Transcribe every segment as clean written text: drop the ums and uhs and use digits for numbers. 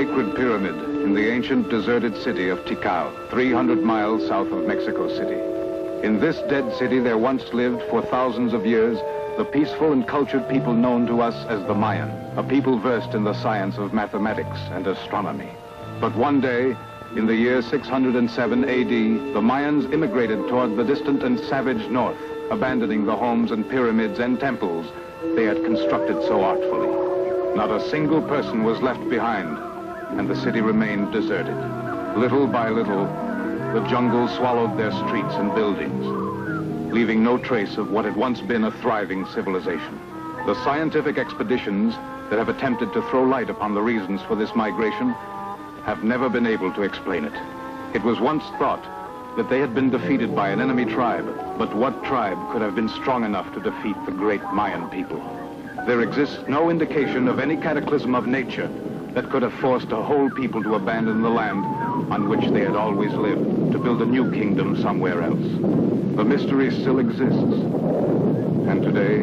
sacred pyramid in the ancient deserted city of Tikal, 300 miles south of Mexico City. In this dead city there once lived for thousands of years the peaceful and cultured people known to us as the Mayan, a people versed in the science of mathematics and astronomy. But one day, in the year 607 AD, the Mayans immigrated toward the distant and savage north, abandoning the homes and pyramids and temples they had constructed so artfully. Not a single person was left behind, and the city remained deserted. Little by little, the jungle swallowed their streets and buildings, leaving no trace of what had once been a thriving civilization. The scientific expeditions that have attempted to throw light upon the reasons for this migration have never been able to explain it. It was once thought that they had been defeated by an enemy tribe, but what tribe could have been strong enough to defeat the great Mayan people? There exists no indication of any cataclysm of nature that could have forced a whole people to abandon the land on which they had always lived, to build a new kingdom somewhere else. The mystery still exists, and today,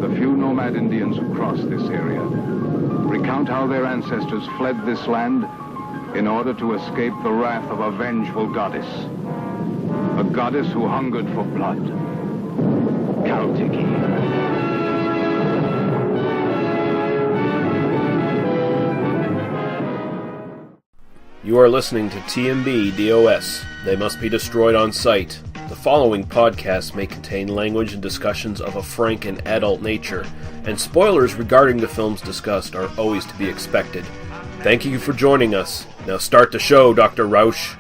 the few nomad Indians who cross this area recount how their ancestors fled this land in order to escape the wrath of a vengeful goddess. A goddess who hungered for blood. Caltiki. You are listening to TMBDOS. They must be destroyed on sight. The following podcast may contain language and discussions of a frank and adult nature, and spoilers regarding the films discussed are always to be expected. Thank you for joining us. Now start the show, Dr. Rausch.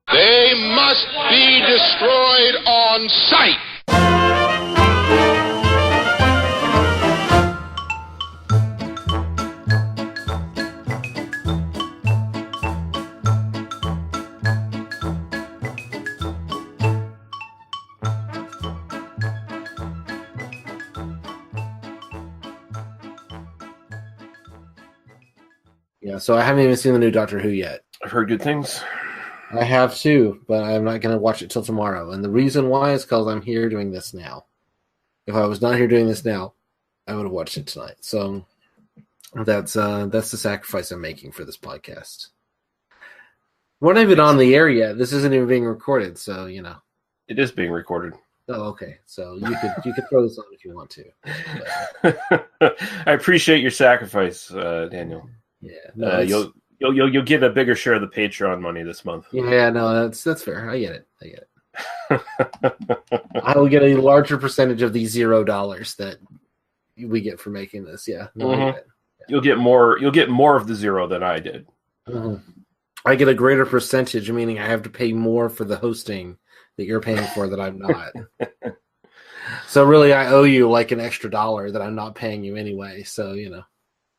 They must be destroyed on sight. Yeah, so I haven't even seen the new Doctor Who yet. I've heard good things. I have too, but I'm not going to watch it till tomorrow. And the reason why is because I'm here doing this now. If I was not here doing this now, I would have watched it tonight. So that's the sacrifice I'm making for this podcast. We're not even on the air yet. This isn't even being recorded, so you know. It is being recorded. Oh, okay. So you could throw this on if you want to. I appreciate your sacrifice, Daniel. Yeah, no, you'll get a bigger share of the Patreon money this month. Yeah, no, that's fair. I get it. I will get a larger percentage of the $0 that we get for making this. Yeah, no, I get it. Yeah. You'll get more of the zero than I did. Mm-hmm. I get a greater percentage, meaning I have to pay more for the hosting that you're paying for that I'm not. So really, I owe you like an extra $1 that I'm not paying you anyway. So you know,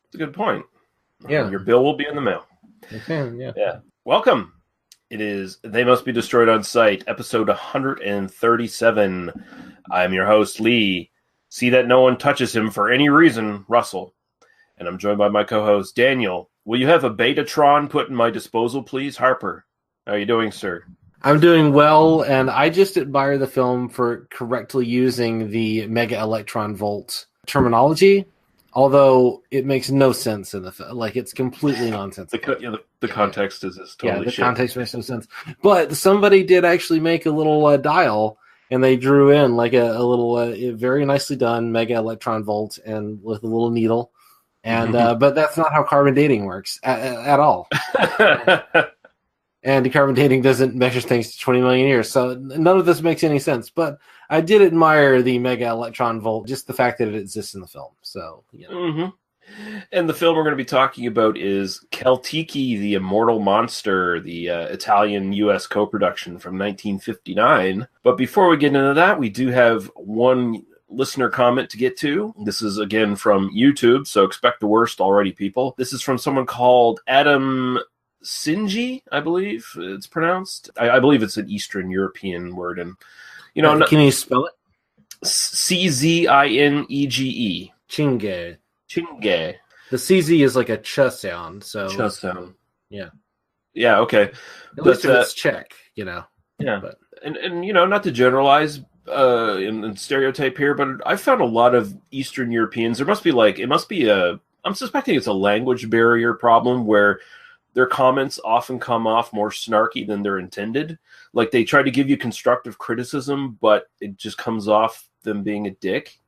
it's a good point. Yeah, your bill will be in the mail. Okay, yeah. Welcome. It is They Must Be Destroyed on Sight, episode 137. I'm your host, Lee. See that no one touches him for any reason, Russell. And I'm joined by my co-host, Daniel. Will you have a Betatron put in my disposal, please? Harper. How are you doing, sir? I'm doing well, and I just admire the film for correctly using the mega electron volt terminology. Although it makes no sense in the film, like it's completely nonsensical. The context is totally shit. The context makes no sense. But somebody did actually make a little dial, and they drew in like a little, very nicely done mega electron volt, and with a little needle. And but that's not how carbon dating works at all. And carbon dating doesn't measure things to 20 million years, so none of this makes any sense. But I did admire the mega electron volt, just the fact that it exists in the film. So, you know. Mm-hmm. And the film we're going to be talking about is Caltiki, the Immortal Monster, the Italian-U.S. co-production from 1959. But before we get into that, we do have one listener comment to get to. This is, again, from YouTube, so expect the worst already, people. This is from someone called Adam Sinji, I believe it's pronounced. I believe it's an Eastern European word, and you know, can you spell it? Czинege. Chinge. Chinge. The CZ is like a ch sound. So ch sound. Yeah. Yeah. Okay. At least if it's Czech, you know. Yeah. But. And you know, not to generalize, in stereotype here, but I found a lot of Eastern Europeans. I'm suspecting it's a language barrier problem where their comments often come off more snarky than they're intended. Like they try to give you constructive criticism, but it just comes off them being a dick.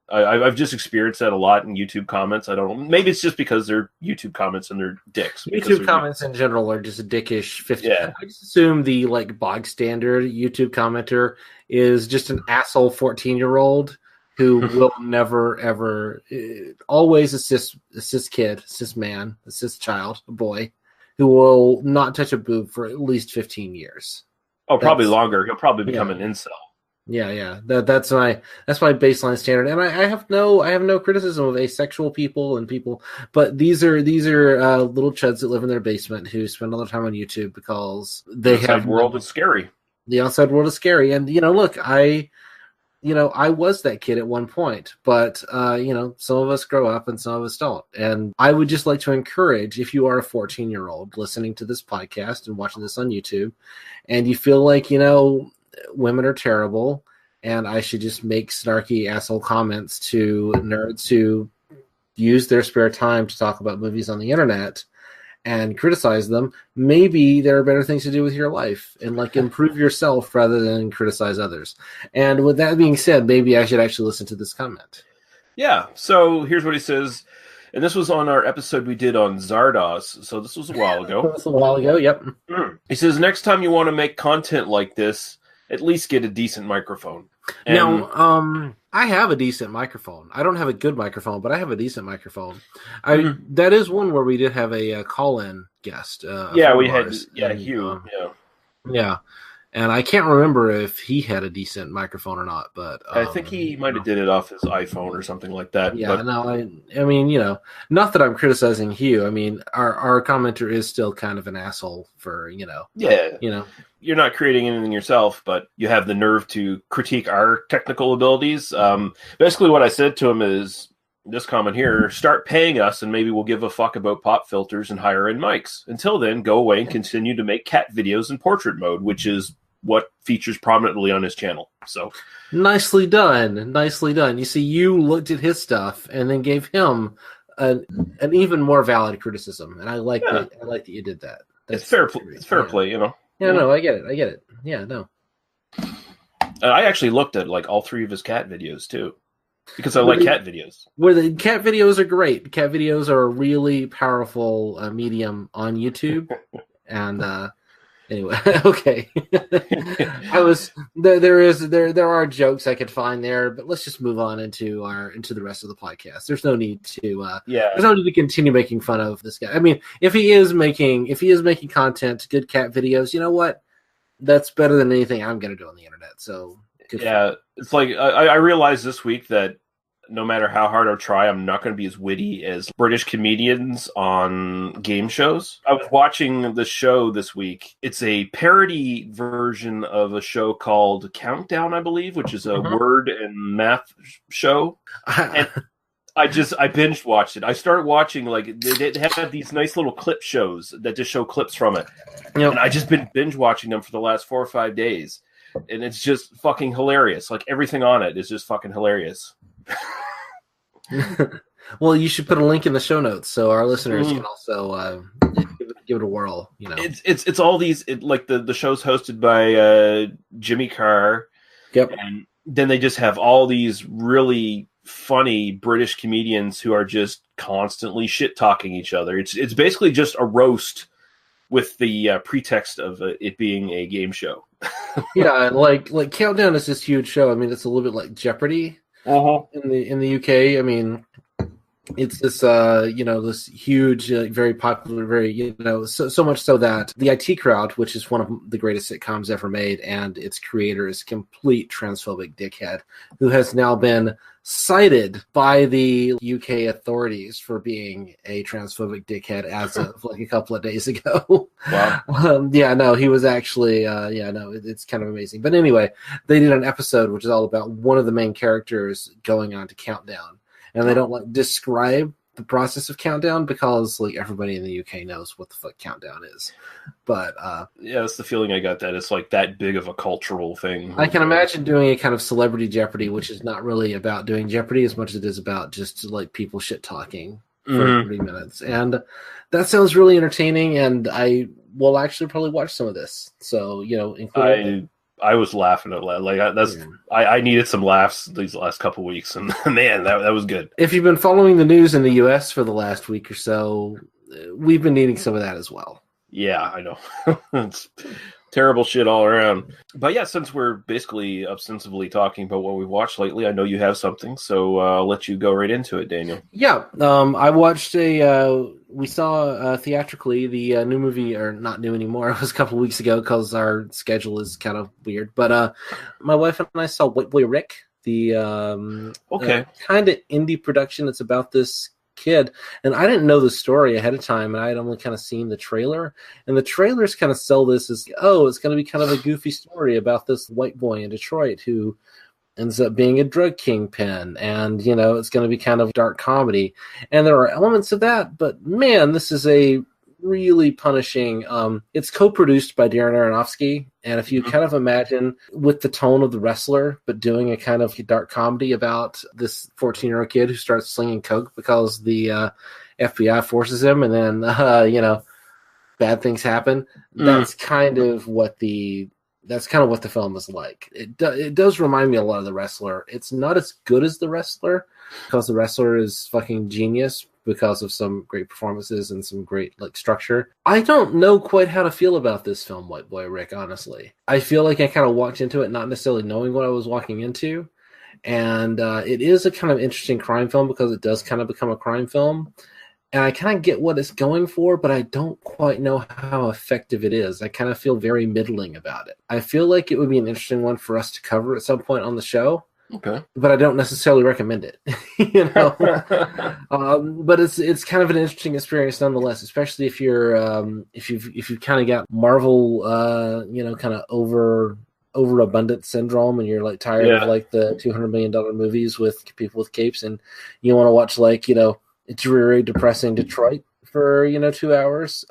I've just experienced that a lot in YouTube comments. I don't know. Maybe it's just because they're YouTube comments and they're dicks. YouTube comments in general are just a dickish 50. Yeah. I just assume the bog standard YouTube commenter is just an asshole 14-year-old who will never ever always a cis kid, cis man, a cis child, a boy who will not touch a boob for at least 15 years. Oh, probably longer. He'll probably become an incel. Yeah. That's my baseline standard, and I have no criticism of asexual people and people, but these are little chuds that live in their basement who spend all their time on YouTube because they have the world is scary. The outside world is scary, and look, I was that kid at one point, but some of us grow up and some of us don't, and I would just like to encourage, if you are a 14-year-old listening to this podcast and watching this on YouTube, and you feel like women are terrible, and I should just make snarky asshole comments to nerds who use their spare time to talk about movies on the internet and criticize them. Maybe there are better things to do with your life and improve yourself rather than criticize others. And with that being said, maybe I should actually listen to this comment. Yeah. So here's what he says. And this was on our episode we did on Zardoz. So this was a while ago. That was a while ago. Yep. He says, next time you want to make content like this, at least get a decent microphone. And now, I have a decent microphone. I don't have a good microphone, but I have a decent microphone. That is one where we did have a call-in guest. We had Hugh. Yeah, and I can't remember if he had a decent microphone or not, but I think he might have did it off his iPhone or something like that. Yeah, I mean, not that I'm criticizing Hugh. I mean, our commenter is still kind of an asshole for You're not creating anything yourself, but you have the nerve to critique our technical abilities. Basically, what I said to him is this comment here: start paying us, and maybe we'll give a fuck about pop filters and higher end mics. Until then, go away and continue to make cat videos in portrait mode, which is what features prominently on his channel. So nicely done. You see, you looked at his stuff and then gave him an even more valid criticism, and I like that. I like that you did that. It's fair play, Yeah, no, I get it. Yeah, no. I actually looked at all three of his cat videos too, because I like cat videos. Where the cat videos are great. Cat videos are a really powerful medium on YouTube, and anyway, okay. There are jokes I could find there, but let's just move on into the rest of the podcast. There's no need to there's no need to continue making fun of this guy. I mean, if he is making content, good cat videos, you know what? That's better than anything I'm going to do on the internet. So it's I realized this week that no matter how hard I try, I'm not going to be as witty as British comedians on game shows. I was watching the show this week. It's a parody version of a show called Countdown, I believe, which is a word and math show. And I binge watched it. I started watching, they have these nice little clip shows that just show clips from it. Yep. And I just been binge watching them for the last 4 or 5 days. And it's just fucking hilarious. Everything on it is just fucking hilarious. Well, you should put a link in the show notes so our listeners can also give it a whirl. It's all these the show's hosted by Jimmy Carr. Yep. And then they just have all these really funny British comedians who are just constantly shit talking each other. It's basically just a roast with the pretext of it being a game show. Yeah, like Countdown is this huge show. I mean, it's a little bit like Jeopardy. In the UK. I mean, it's this this huge, very popular, very so much so that the IT Crowd, which is one of the greatest sitcoms ever made, and its creator is complete transphobic dickhead who has now been cited by the UK authorities for being a transphobic dickhead as of a couple of days ago. Wow. He was actually it's kind of amazing. But anyway, they did an episode which is all about one of the main characters going on to Countdown, and they don't describe the process of Countdown because like everybody in the UK knows what the fuck Countdown is. But yeah, that's the feeling I got, that it's like that big of a cultural thing. I can imagine doing a kind of celebrity Jeopardy, which is not really about doing Jeopardy as much as it is about just like people shit talking for 30 minutes. And that sounds really entertaining, and I will actually probably watch some of this. So, you know, including I was laughing at like I needed some laughs these last couple weeks, and man, that was good. If you've been following the news in the US for the last week or so, we've been needing some of that as well. Yeah, I know. It's terrible shit all around. But yeah, since we're basically ostensibly talking about what we've watched lately, I know you have something, so I'll let you go right into it, Daniel. Yeah, I watched we saw theatrically the new movie, or not new anymore, it was a couple of weeks ago because our schedule is kind of weird, but my wife and I saw White Boy Rick, the kind of indie production. It's about this kid, and I didn't know the story ahead of time, and I had only kind of seen the trailer, and the trailers kind of sell this as, oh, it's going to be kind of a goofy story about this white boy in Detroit who ends up being a drug kingpin, and you know, it's going to be kind of dark comedy, and there are elements of that, but man, this is a really punishing. It's co-produced by Darren Aronofsky, and if you kind of imagine with the tone of The Wrestler, but doing a kind of dark comedy about this 14-year-old kid who starts slinging coke because the FBI forces him, and then you know, bad things happen. That's kind of what the film is like. It does remind me a lot of The Wrestler. It's not as good as The Wrestler because The Wrestler is fucking genius because of some great performances and some great like structure. I don't know quite how to feel about this film, White Boy Rick, honestly. I feel like I kind of walked into it not necessarily knowing what I was walking into. And it is a kind of interesting crime film because it does kind of become a crime film. And I kind of get what it's going for, but I don't quite know how effective it is. I kind of feel very middling about it. I feel like it would be an interesting one for us to cover at some point on the show. Okay. But I don't necessarily recommend it. You know? But it's kind of an interesting experience nonetheless, especially if you're if you've kind of got Marvel you know, kind of overabundant syndrome, and you're like tired of like the $200 million movies with people with capes, and you want to watch like, you know, dreary, depressing Detroit for, you know, 2 hours.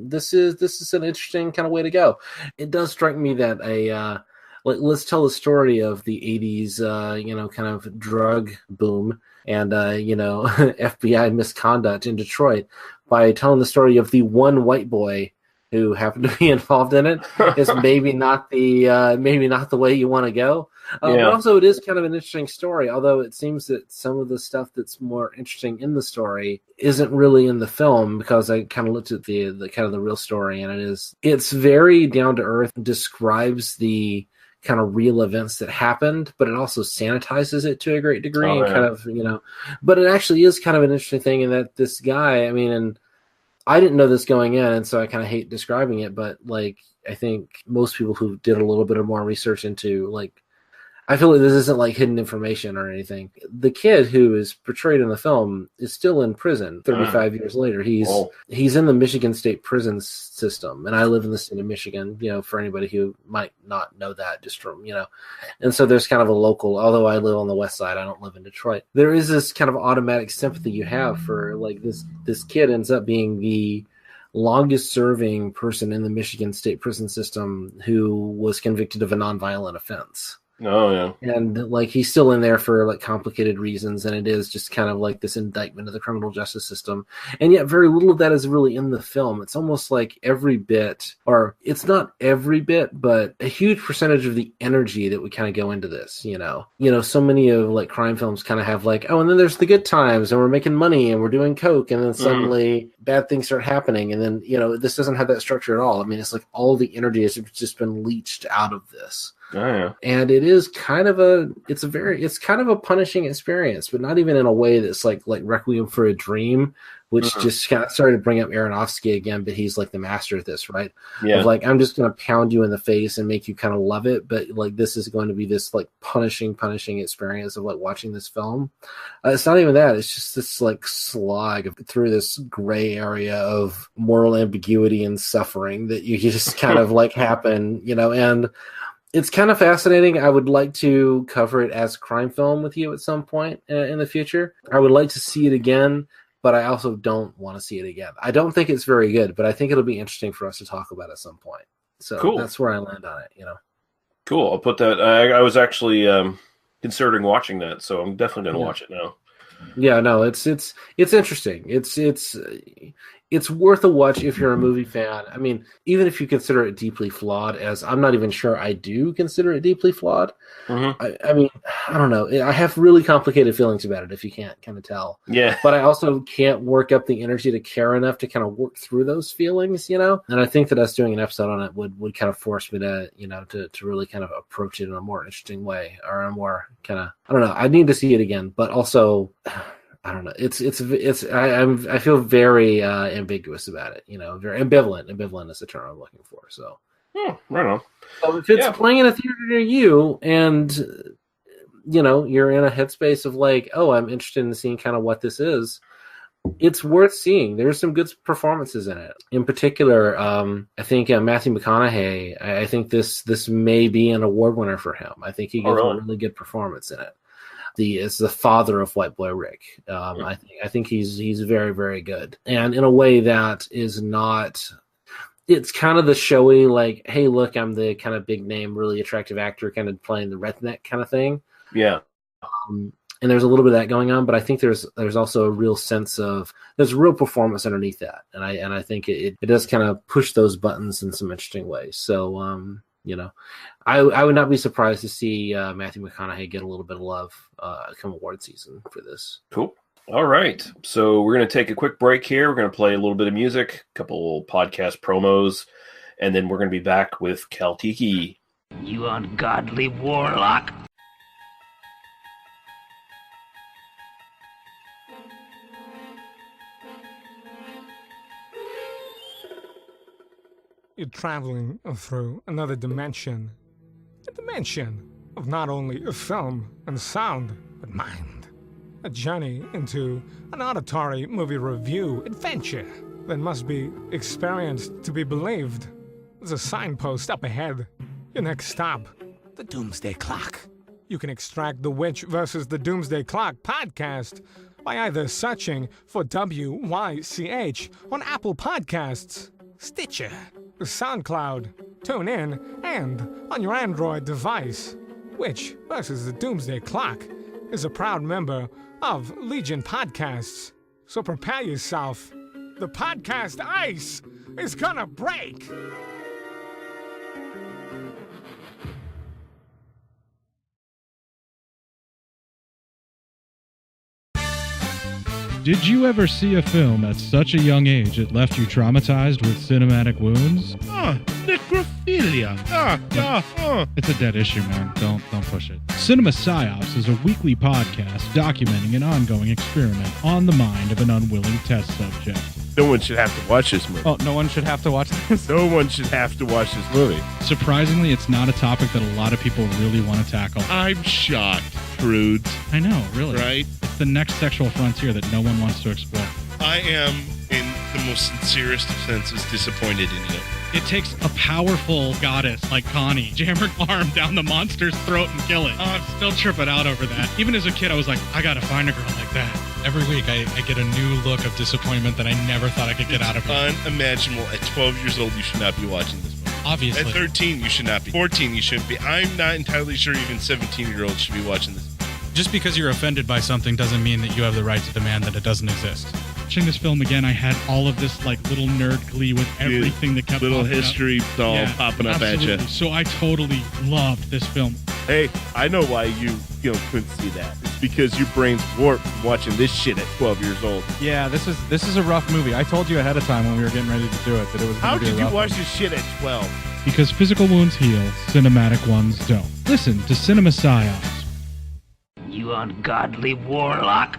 This is an interesting kind of way to go. It does strike me that let's tell the story of the 80s, you know, kind of drug boom and, you know, FBI misconduct in Detroit by telling the story of the one white boy who happened to be involved in it is maybe not the way you want to go. But also it is kind of an interesting story, although it seems that some of the stuff that's more interesting in the story isn't really in the film, because I kind of looked at the kind of the real story, and it's very down to earth, describes the kind of real events that happened, but it also sanitizes it to a great degree and kind of, you know, but it actually is kind of an interesting thing in that this guy, I mean, and I didn't know this going in, and so I kind of hate describing it, but like, I think most people who did a little bit of more research into, like, I feel like this isn't like hidden information or anything. The kid who is portrayed in the film is still in prison 35 years later. He's in the Michigan State prison system, and I live in the state of Michigan, you know, for anybody who might not know that, just from, you know, and so there's kind of a local, although I live on the west side, I don't live in Detroit. There is this kind of automatic sympathy you have for like this kid ends up being the longest serving person in the Michigan State prison system who was convicted of a nonviolent offense. Oh, yeah. And like, he's still in there for like complicated reasons, and it is just kind of like this indictment of the criminal justice system. And yet very little of that is really in the film. It's almost like every bit, or it's not every bit, but a huge percentage of the energy that we kind of go into this, you know, so many of like crime films kind of have like, oh, and then there's the good times, and we're making money, and we're doing coke, and then suddenly bad things start happening. And then, you know, this doesn't have that structure at all. I mean, it's like all the energy has just been leached out of this. Oh, yeah. And it is kind of it's kind of a punishing experience, but not even in a way that's like Requiem for a Dream, which just kind of started to bring up Aronofsky again, but he's like the master at this, right? Yeah. Of like, I'm just going to pound you in the face and make you kind of love it, but like, this is going to be this like punishing experience of like watching this film. It's not even that. It's just this like slog through this gray area of moral ambiguity and suffering that you just kind of like happen, you know, and it's kind of fascinating. I would like to cover it as a crime film with you at some point in the future. I would like to see it again but I also don't want to see it again. I don't think it's very good, but I think it'll be interesting for us to talk about at some point. So Cool. That's where I land on it, Cool. I'll put that. I was actually considering watching that, so I'm definitely going to watch it now. Yeah, no, it's interesting. It's worth a watch if you're a movie fan. I mean, even if you consider it deeply flawed, as I'm not even sure I do consider it deeply flawed. I mean, I don't know. I have really complicated feelings about it, if you can't kind of tell. Yeah. But I also can't work up the energy to care enough to kind of work through those feelings, And I think that us doing an episode on it would kind of force me to, to really kind of approach it in a more interesting way, or a more kind of, I don't know. I need to see it again, but also, I don't know. I feel very ambiguous about it. Very ambivalent. Ambivalent is the term I'm looking for. So, right on. So if it's playing in a theater near you, and you're in a headspace of like, oh, I'm interested in seeing kind of what this is, it's worth seeing. There's some good performances in it. In particular, I think Matthew McConaughey. I think this may be an award winner for him. I think he gives a really good performance in it. Is the father of White Boy Rick. I think he's very, very good, and in a way that is not. It's kind of the showy, like, hey, look, I'm the kind of big name, really attractive actor, kind of playing the redneck kind of thing. Yeah. And there's a little bit of that going on, but I think there's also a real sense of there's real performance underneath that, and I think it does kind of push those buttons in some interesting ways. So I would not be surprised to see Matthew McConaughey get a little bit of love come award season for this. Cool. All right. So we're going to take a quick break here. We're going to play a little bit of music, a couple podcast promos, and then we're going to be back with Caltiki. You ungodly warlock. You're traveling through another dimension. A dimension of not only film and sound, but mind. A journey into an auditory movie review adventure that must be experienced to be believed. There's a signpost up ahead. Your next stop, the Doomsday Clock. You can extract the Witch versus the Doomsday Clock podcast by either searching for WYCH on Apple Podcasts, Stitcher, SoundCloud, TuneIn, and on your Android device. Witch versus the Doomsday Clock is a proud member of Legion Podcasts. So prepare yourself. The podcast ice is gonna break. Did you ever see a film at such a young age it left you traumatized with cinematic wounds? Necrophilia. It's a dead issue, man. Don't push it. Cinema Psyops is a weekly podcast documenting an ongoing experiment on the mind of an unwilling test subject. No one should have to watch this movie. Oh, no one should have to watch this? No one should have to watch this movie. Surprisingly, it's not a topic that a lot of people really want to tackle. I'm shocked, prudes. I know, really. Right? It's the next sexual frontier that no one wants to explore. I am, in the most sincerest of senses, disappointed in you. It takes a powerful goddess like Connie, jam her arm down the monster's throat and kill it. Oh, I'm still tripping out over that. Even as a kid, I was like, I gotta find a girl like that. Every week, I get a new look of disappointment that I never thought I could get out of here. Unimaginable. At 12 years old, you should not be watching this movie. Obviously. At 13, you should not be. 14, you shouldn't be. I'm not entirely sure even 17-year-olds should be watching this. Just because you're offended by something doesn't mean that you have the right to demand that it doesn't exist. Watching this film again, I had all of this like little nerd glee with everything that kept little popping history up. doll popping up absolutely. at you. So I totally loved this film. Hey, I know why you couldn't see that. It's because your brain's warped from watching this shit at 12 years old. Yeah, this is a rough movie. I told you ahead of time when we were getting ready to do it that it was. How did you watch this shit at 12? Because physical wounds heal, cinematic ones don't. Listen to Cinema Psyops. You ungodly warlock.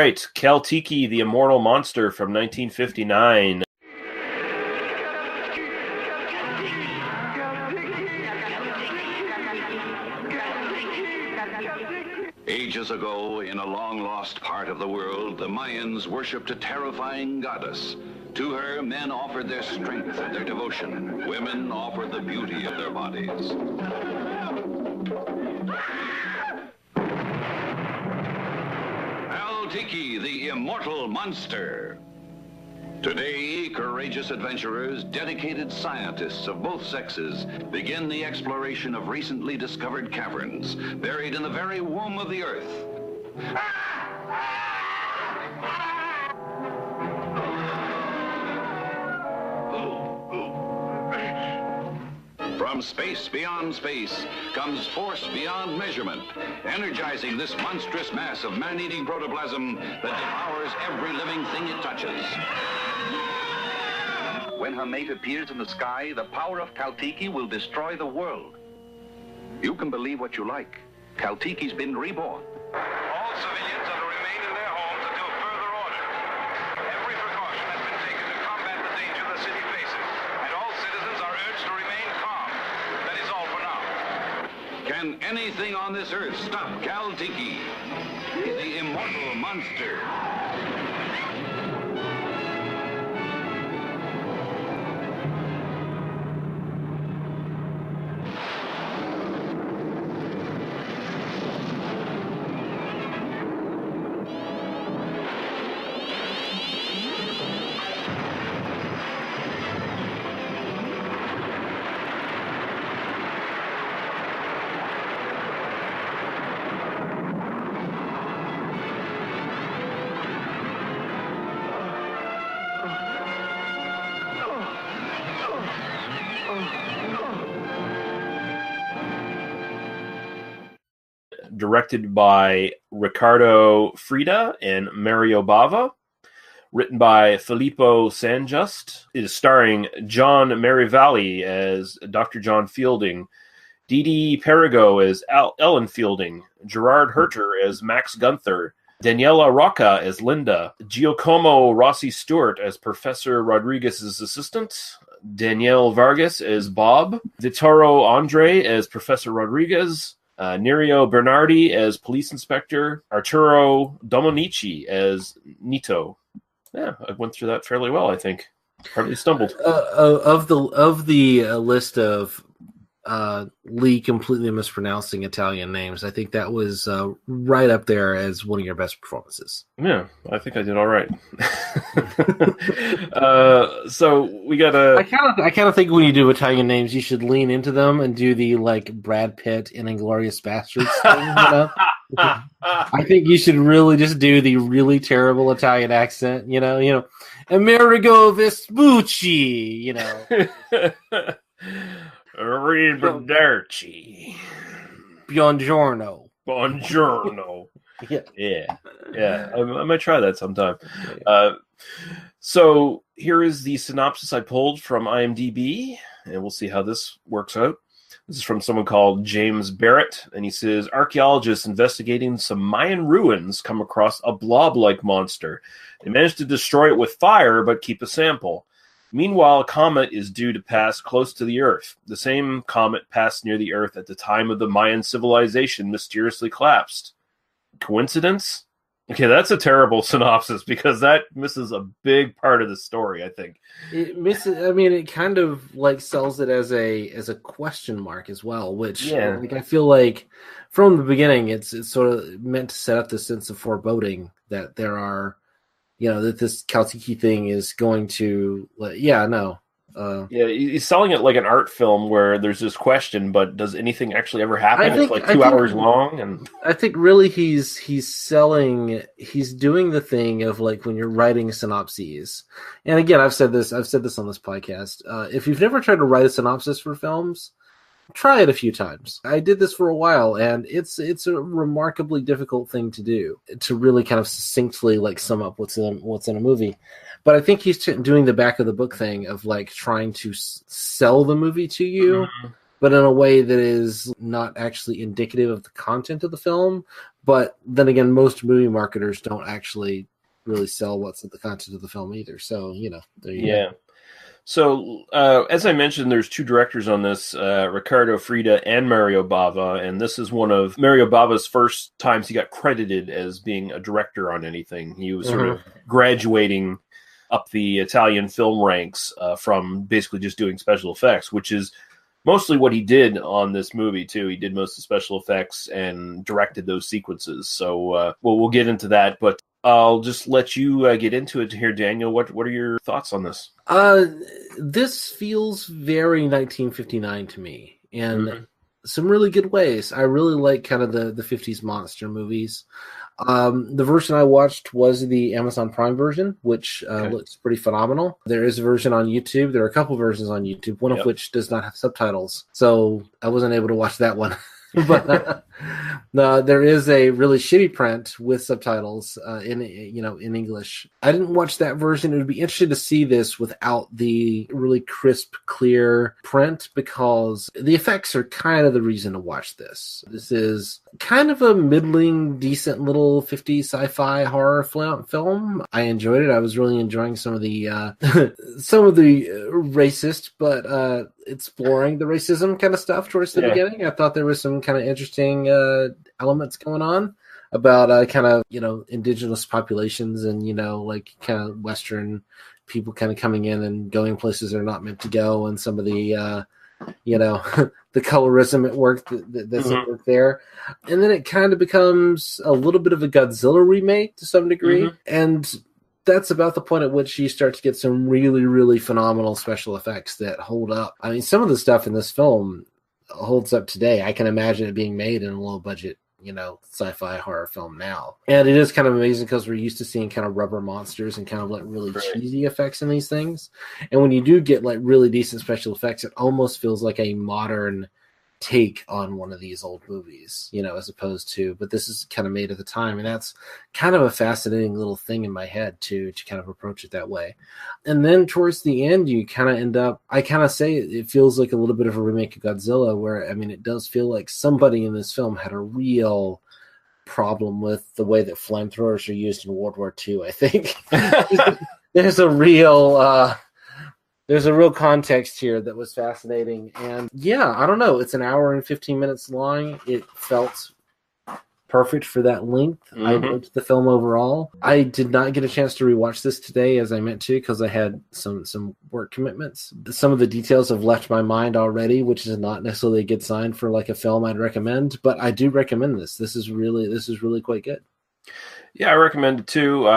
right, Caltiki, the Immortal Monster from 1959. Ages ago, in a long-lost part of the world, the Mayans worshipped a terrifying goddess. To her, men offered their strength and their devotion. Women offered the beauty of their bodies. Caltiki, the Immortal Monster. Today, courageous adventurers, dedicated scientists of both sexes, begin the exploration of recently discovered caverns, buried in the very womb of the earth. From space beyond space comes force beyond measurement, energizing this monstrous mass of man-eating protoplasm that devours every living thing it touches. When her mate appears in the sky, the power of Caltiki will destroy the world. You can believe what you like. Caltiki's been reborn. All civilians are to remain in their homes until further order. Every precaution has been taken to combat the danger the city faces, and all citizens are urged to remain calm. That is all for now. Can anything on this earth stop Caltiki, the Immortal Monster? Directed by Riccardo Freda and Mario Bava. Written by Filippo Sanjust. It is starring John Merivale as Dr. John Fielding, Didi Perigo as Ellen Fielding, Gerard Herter as Max Gunther, Daniela Rocca as Linda, Giacomo Rossi Stewart as Professor Rodriguez's assistant, Danielle Vargas as Bob, Vittorio Andre as Professor Rodriguez, Nerio Bernardi as Police Inspector, Arturo Dominici as Nito. Yeah, I went through that fairly well, I think. Hardly stumbled. Of the list of Lee completely mispronouncing Italian names, I think that was right up there as one of your best performances. Yeah, I think I did all right. So we got a. I kind of think when you do Italian names, you should lean into them and do the like Brad Pitt in Inglourious Basterds thing. You know? I think you should really just do the really terrible Italian accent. You know, Amerigo Vespucci. You know. Arrivederci. Buongiorno. Yeah. I might try that sometime. So here is the synopsis I pulled from IMDB, and we'll see how this works out. This is from someone called James Barrett, and he says, archaeologists investigating some Mayan ruins come across a blob-like monster. They managed to destroy it with fire, but keep a sample. Meanwhile, a comet is due to pass close to the Earth. The same comet passed near the Earth at the time of the Mayan civilization mysteriously collapsed. Coincidence? Okay, that's a terrible synopsis because that misses a big part of the story, I think. It misses. I mean, it kind of like sells it as a question mark as well, which like, I feel like from the beginning, it's sort of meant to set up this sense of foreboding that there are, that this Caltiki thing is going to, he's selling it like an art film where there's this question, but does anything actually ever happen? It's like 2 hours long, and I think really he's doing the thing of like when you're writing synopses. And again, I've said this on this podcast. If you've never tried to write a synopsis for films, try it a few times. I did this for a while, and it's a remarkably difficult thing to do, to really kind of succinctly like sum up what's in a movie. But I think he's doing the back of the book thing of like trying to sell the movie to you, but in a way that is not actually indicative of the content of the film, But then again, most movie marketers don't actually really sell what's at the content of the film either. So, there you go. So, as I mentioned, there's two directors on this, Riccardo Freda and Mario Bava, and this is one of Mario Bava's first times he got credited as being a director on anything. He was sort of graduating up the Italian film ranks from basically just doing special effects, which is mostly what he did on this movie, too. He did most of the special effects and directed those sequences. So we'll get into that, but I'll just let you get into it here, Daniel. What are your thoughts on this? This feels very 1959 to me, in some really good ways. I really like kind of the 50s monster movies. The version I watched was the Amazon Prime version, which looks pretty phenomenal. There is a version on YouTube. There are a couple versions on YouTube, one of which does not have subtitles, so I wasn't able to watch that one. But there is a really shitty print with subtitles in English. I didn't watch that version. It would be interesting to see this without the really crisp, clear print, because the effects are kind of the reason to watch this. This is kind of a middling, decent little 50s sci-fi horror film. I enjoyed it. I was really enjoying some of the racist, but exploring the racism kind of stuff towards the beginning. I thought there was some kind of interesting elements going on about kind of indigenous populations and like kind of Western people kind of coming in and going places they're not meant to go, and some of the the colorism at work that's at work there. And then it kind of becomes a little bit of a Godzilla remake to some degree, and that's about the point at which you start to get some really, really phenomenal special effects that hold up. I mean, some of the stuff in this film holds up today. I can imagine it being made in a low budget, sci-fi horror film now. And it is kind of amazing because we're used to seeing kind of rubber monsters and kind of like really cheesy effects in these things. And when you do get like really decent special effects, it almost feels like a modern take on one of these old movies, as opposed to, but this is kind of made at the time. And that's kind of a fascinating little thing in my head to kind of approach it that way. And then towards the end, you kind of end up, I kind of say it feels like a little bit of a remake of Godzilla, where, I mean, it does feel like somebody in this film had a real problem with the way that flamethrowers are used in World War II, I think. There's a real context here that was fascinating. And I don't know. It's an hour and 15 minutes long. It felt perfect for that length. I liked the film overall. I did not get a chance to rewatch this today as I meant to, because I had some work commitments. Some of the details have left my mind already, which is not necessarily a good sign for like a film I'd recommend, but I do recommend this. This is really quite good. Yeah, I recommend it too.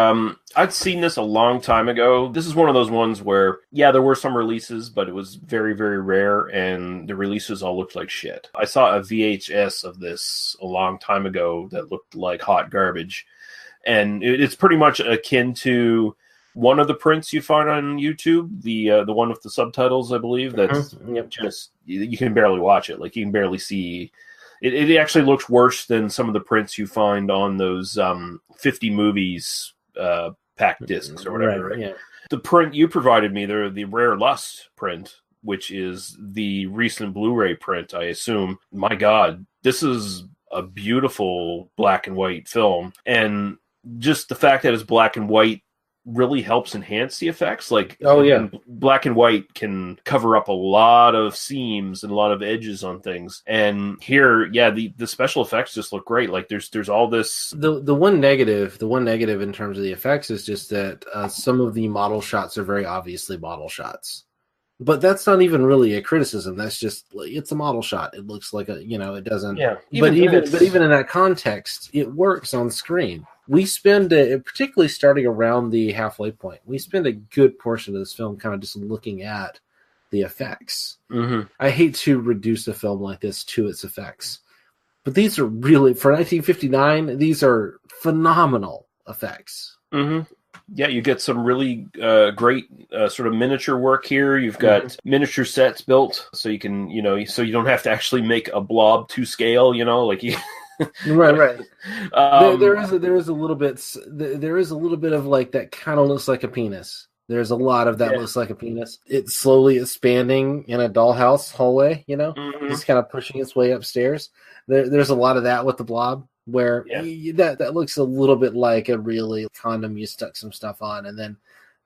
I'd seen this a long time ago. This is one of those ones where, there were some releases, but it was very, very rare, and the releases all looked like shit. I saw a VHS of this a long time ago that looked like hot garbage, and it's pretty much akin to one of the prints you find on YouTube, the one with the subtitles, I believe. That's just, you can barely watch it. Like, you can barely see. It actually looks worse than some of the prints you find on those 50 movies pack discs or whatever. Right? Yeah. The print you provided me, the Rare Lust print, which is the recent Blu-ray print, I assume. My God, this is a beautiful black and white film. And just the fact that it's black and white really helps enhance the effects. Like, black and white can cover up a lot of seams and a lot of edges on things. And here, the special effects just look great. Like, there's all this. The one negative in terms of the effects is just that some of the model shots are very obviously model shots. But that's not even really a criticism. That's just, it's a model shot. It looks like it doesn't. Yeah. But even in that context, it works on screen. We spend, particularly starting around the halfway point, we spend a good portion of this film kind of just looking at the effects. I hate to reduce a film like this to its effects, but these are really, for 1959, these are phenomenal effects. Yeah, you get some really great sort of miniature work here. You've got miniature sets built, so you can, so you don't have to actually make a blob to scale, like you. Right. There is a little bit of like that kind of looks like a penis. There's a lot of that looks like a penis. It's slowly expanding in a dollhouse hallway, just kind of pushing its way upstairs. There's a lot of that with the blob. where that looks a little bit like a really condom you stuck some stuff on and then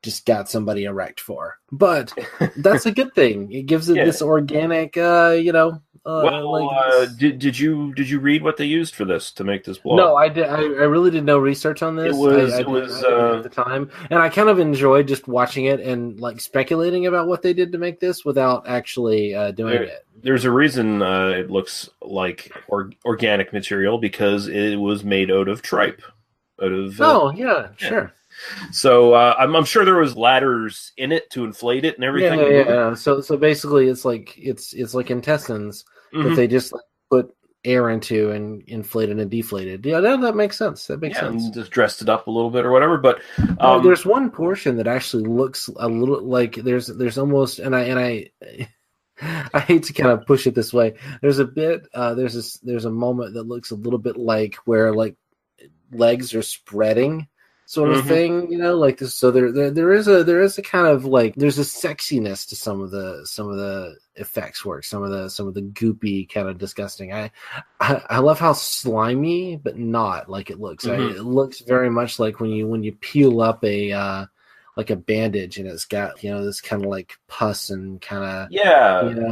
just got somebody erect for. But that's a good thing. It gives it this organic, did you read what they used for this to make this blob? No, I did. I really did no research on this. It was at the time, and I kind of enjoyed just watching it and like speculating about what they did to make this without actually doing it. There's a reason it looks like organic material, because it was made out of tripe. Sure. So I'm sure there was ladders in it to inflate it and everything. Yeah. So basically, it's like intestines that they just put air into and inflated and deflated. Yeah, that makes sense. That makes sense. And just dressed it up a little bit or whatever. But there's one portion that actually looks a little like there's almost, and I hate to kind of push it this way. There's a bit there's a moment that looks a little bit like where like legs are spreading sort of thing, like this. So there is a kind of like there's a sexiness to some of the effects work, some of the goopy kind of disgusting. I love how slimy but not like it looks. It looks very much like when you peel up a like a bandage and it's got this kind of like pus and kind of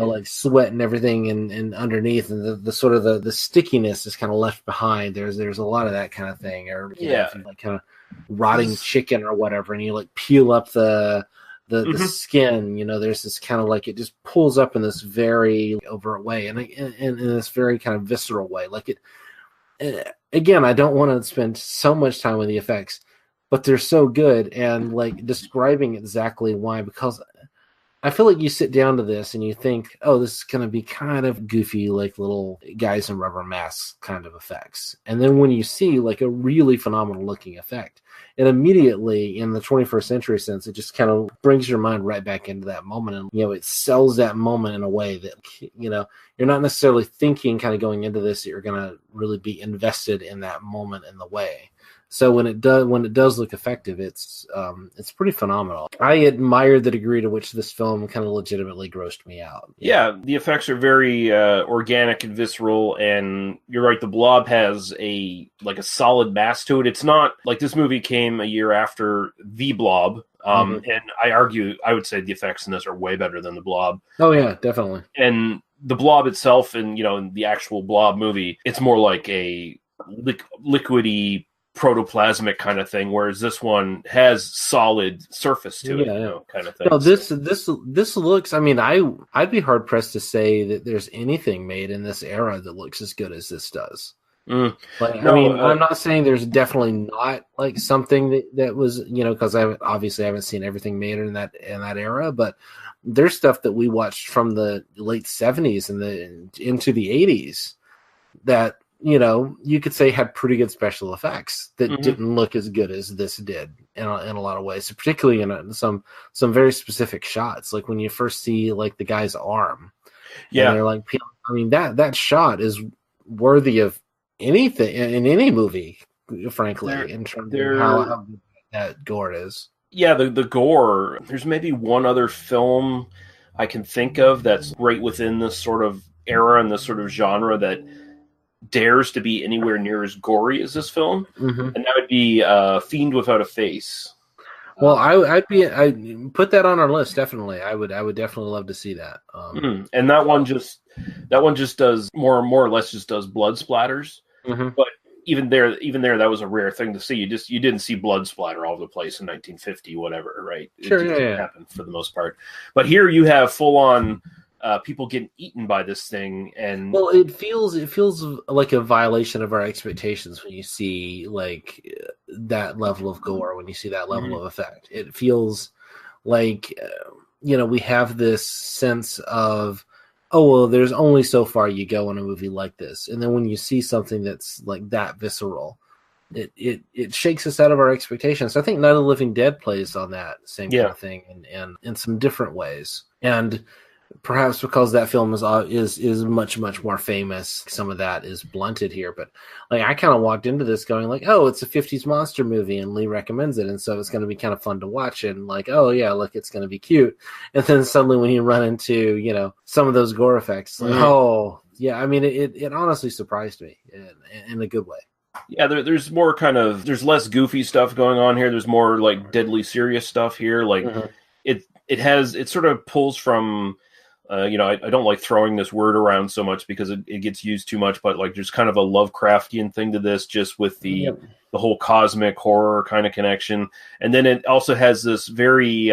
like sweat and everything and underneath, and the sort of the stickiness is kind of left behind. There's a lot of that kind of thing, or if you like kind of rotting chicken or whatever, and you like peel up the skin, there's this kind of like it just pulls up in this very overt way, and in this very kind of visceral way. Like it again, I don't want to spend so much time with the effects, but they're so good, and like describing exactly why, because I feel like you sit down to this and you think, oh, this is going to be kind of goofy, like little guys in rubber masks kind of effects. And then when you see like a really phenomenal looking effect, it immediately, in the 21st century sense, it just kind of brings your mind right back into that moment. And, it sells that moment in a way that, you're not necessarily thinking kind of going into this that you're going to really be invested in that moment in the way. So when it does look effective, it's pretty phenomenal. I admire the degree to which this film kind of legitimately grossed me out. Yeah, the effects are very organic and visceral, and you're right. The Blob has a solid mass to it. It's not like this movie came a year after The Blob, and I would say the effects in this are way better than The Blob. Oh yeah, definitely. And the Blob itself, and in the actual Blob movie, it's more like a liquidy, protoplasmic kind of thing, whereas this one has solid surface to it, kind of thing. No, this looks. I mean, I'd be hard pressed to say that there's anything made in this era that looks as good as this does. I'm not saying there's definitely not like something that was because I haven't seen everything made in that era, but there's stuff that we watched from the late 70s and into the 80s that you could say had pretty good special effects that didn't look as good as this did in a lot of ways. So particularly in some very specific shots, like when you first see like the guy's arm. Yeah, and they're like, I mean that shot is worthy of anything in any movie, frankly, in terms of how that gore is. Yeah, the gore. There's maybe one other film I can think of that's right within this sort of era and this sort of genre that dares to be anywhere near as gory as this film, and that would be Fiend Without a Face. Well, I'd put that on our list. Definitely, I would definitely love to see that. And that one just does more or less just does blood splatters. But even there, that was a rare thing to see. You didn't see blood splatter all over the place in 1950, whatever, right? It didn't happen for the most part. But here you have full on. People getting eaten by this thing, and it feels like a violation of our expectations when you see like that level of gore, when you see that level of effect. It feels like we have this sense of, oh well, there's only so far you go in a movie like this, and then when you see something that's like that visceral, it shakes us out of our expectations. I think Night of the Living Dead plays on that same kind of thing, and in some different ways, and perhaps because that film is much more famous, some of that is blunted here. But like I kind of walked into this going like, oh, it's a 50s monster movie, and Lee recommends it, and so it's going to be kind of fun to watch. And like, oh yeah, look, it's going to be cute. And then suddenly when you run into some of those gore effects, like, oh yeah, I mean it honestly surprised me in a good way. Yeah, there's more there's less goofy stuff going on here. There's more like deadly serious stuff here. Like it sort of pulls from, I don't like throwing this word around so much because it gets used too much, but like there's kind of a Lovecraftian thing to this, just with the whole cosmic horror kind of connection. And then it also has this very,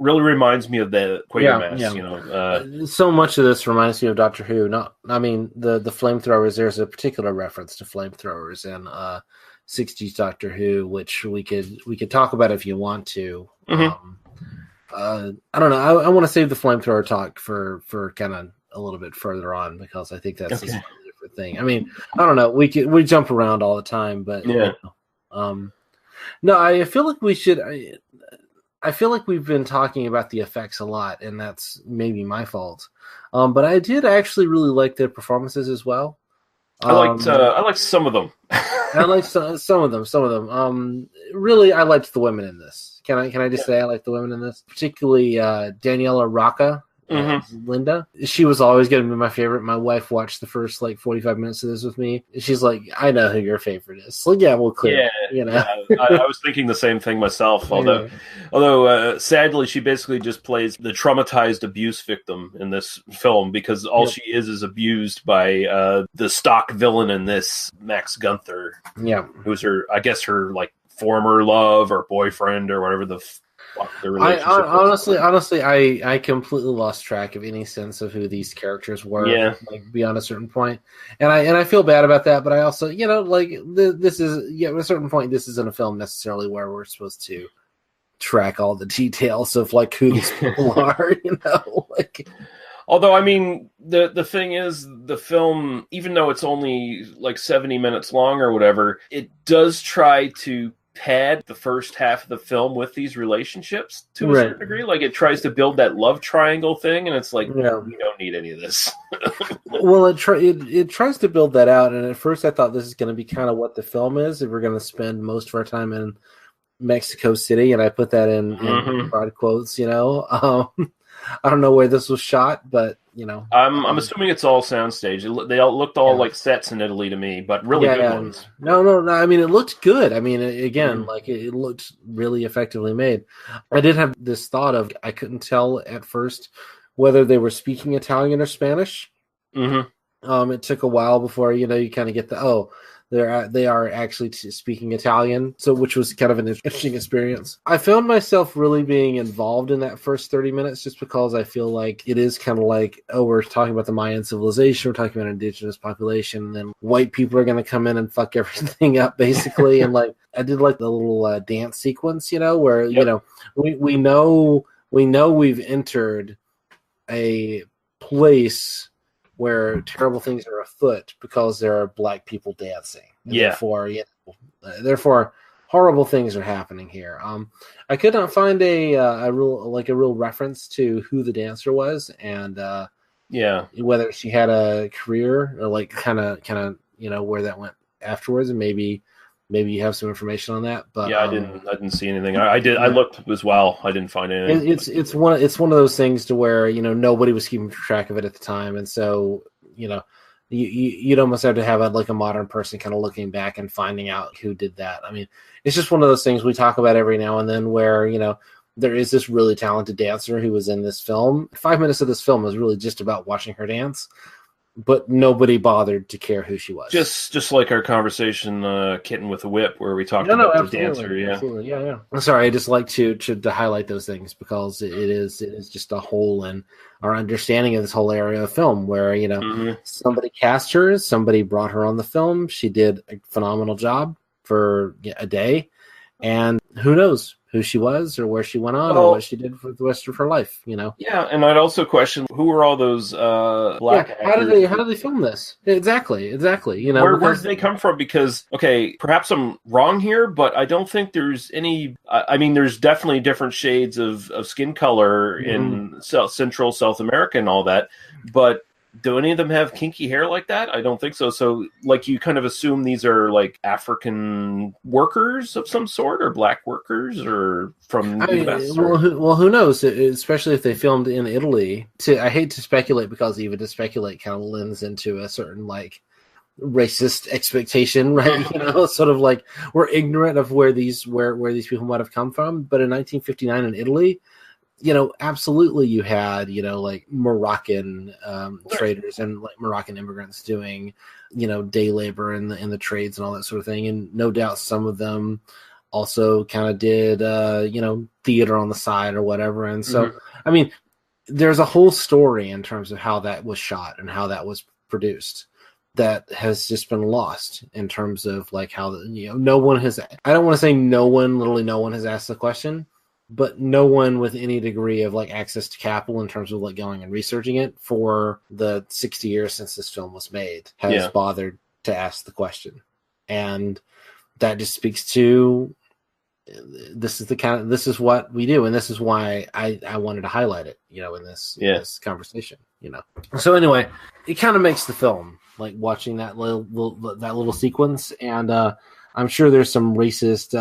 really reminds me of the Quatermass, so much of this reminds me of Doctor Who. The flamethrowers, there's a particular reference to flamethrowers in 60s Doctor Who, which we could talk about if you want to. I don't know. I want to save the flamethrower talk for kind of a little bit further on, because I think that's a different thing. I mean, I don't know. We jump around all the time, but no, I feel like we should. I feel like we've been talking about the effects a lot, and that's maybe my fault. But I did actually really like the performances as well. I liked some of them. I liked some of them. Really, I liked the women in this. Can I just say I like the women in this, particularly Daniela Rocca, Linda. She was always going to be my favorite. My wife watched the first 45 minutes of this with me. She's like, "I know who your favorite is." So yeah, we'll clear. I was thinking the same thing myself. Although sadly, she basically just plays the traumatized abuse victim in this film, because all she is abused by the stock villain in this, Max Gunther. Yeah, who's her former love or boyfriend or whatever the fuck the relationship honestly, I completely lost track of any sense of who these characters were, beyond a certain point. And I feel bad about that, but I also, this is, at a certain point, this isn't a film necessarily where we're supposed to track all the details of who these people are, Although, I mean, the thing is, the film, even though it's only 70 minutes long or whatever, it does try to pad the first half of the film with these relationships to a certain degree. It tries to build that love triangle thing, and it's we don't need any of this. Well, it tries to build that out, and at first I thought this is going to be kind of what the film is, if we're going to spend most of our time in Mexico City, and I put that in broad quotes, I don't know where this was shot, but I'm assuming it's all soundstage. They all looked all like sets in Italy to me, but really good ones. No. I mean, it looked good. I mean, again, it looked really effectively made. I did have this thought of, I couldn't tell at first whether they were speaking Italian or Spanish. It took a while before you kind of get they are actually speaking Italian, which was kind of an interesting experience. I found myself really being involved in that first 30 minutes, just because I feel like it is kind of we're talking about the Mayan civilization, we're talking about indigenous population, and then white people are going to come in and fuck everything up, basically. And I did like the little dance sequence, where we know we've entered a place where terrible things are afoot because there are black people dancing. And therefore, horrible things are happening here. I could not find a real reference to who the dancer was, and whether she had a career or kind of where that went afterwards, and maybe you have some information on that. But I didn't see anything. I did. I looked as well. I didn't find anything. It's one of those things to where nobody was keeping track of it at the time, and so you'd almost have to have a modern person kind of looking back and finding out who did that. I mean, it's just one of those things we talk about every now and then, where there is this really talented dancer who was in this film. 5 minutes of this film was really just about watching her dance, but nobody bothered to care who she was. Just like our conversation, Kitten with a Whip, where we talked about the dancer. Absolutely. I'm sorry, I just like to highlight those things, because it is just a hole in our understanding of this whole area of film, where somebody cast her, somebody brought her on the film, she did a phenomenal job for a day, and who knows who she was or where she went on or what she did for the rest of her life, Yeah, and I'd also question, who were all those black actors? How did they film this? Exactly. Where did they come from? Because, okay, perhaps I'm wrong here, but I don't think there's any. I mean, there's definitely different shades of skin color in Central South America and all that, but do any of them have kinky hair like that? I don't think so. So, you kind of assume these are African workers of some sort, or black workers, or from the US. Well, who knows? Especially if they filmed in Italy. I hate to speculate, because even to speculate kind of lends into a certain racist expectation, right? You know, sort of like we're ignorant of where these people might have come from. But in 1959 in Italy, you know, absolutely you had, you know, like Moroccan traders and like Moroccan immigrants doing, you know, day labor in the trades and all that sort of thing. And no doubt some of them also kind of did, you know, theater on the side or whatever. And so, I mean, there's a whole story in terms of how that was shot and how that was produced that has just been lost in terms of like how, you know, no one has, I don't want to say literally no one has asked the question, but no one with any degree of like access to capital in terms of like going and researching it for the 60 years since this film was made has bothered to ask the question. And that just speaks to this is what we do, and this is why I wanted to highlight it, you know, in this conversation, you know. So anyway, it kind of makes the film, like watching that little sequence, and I'm sure there's some racist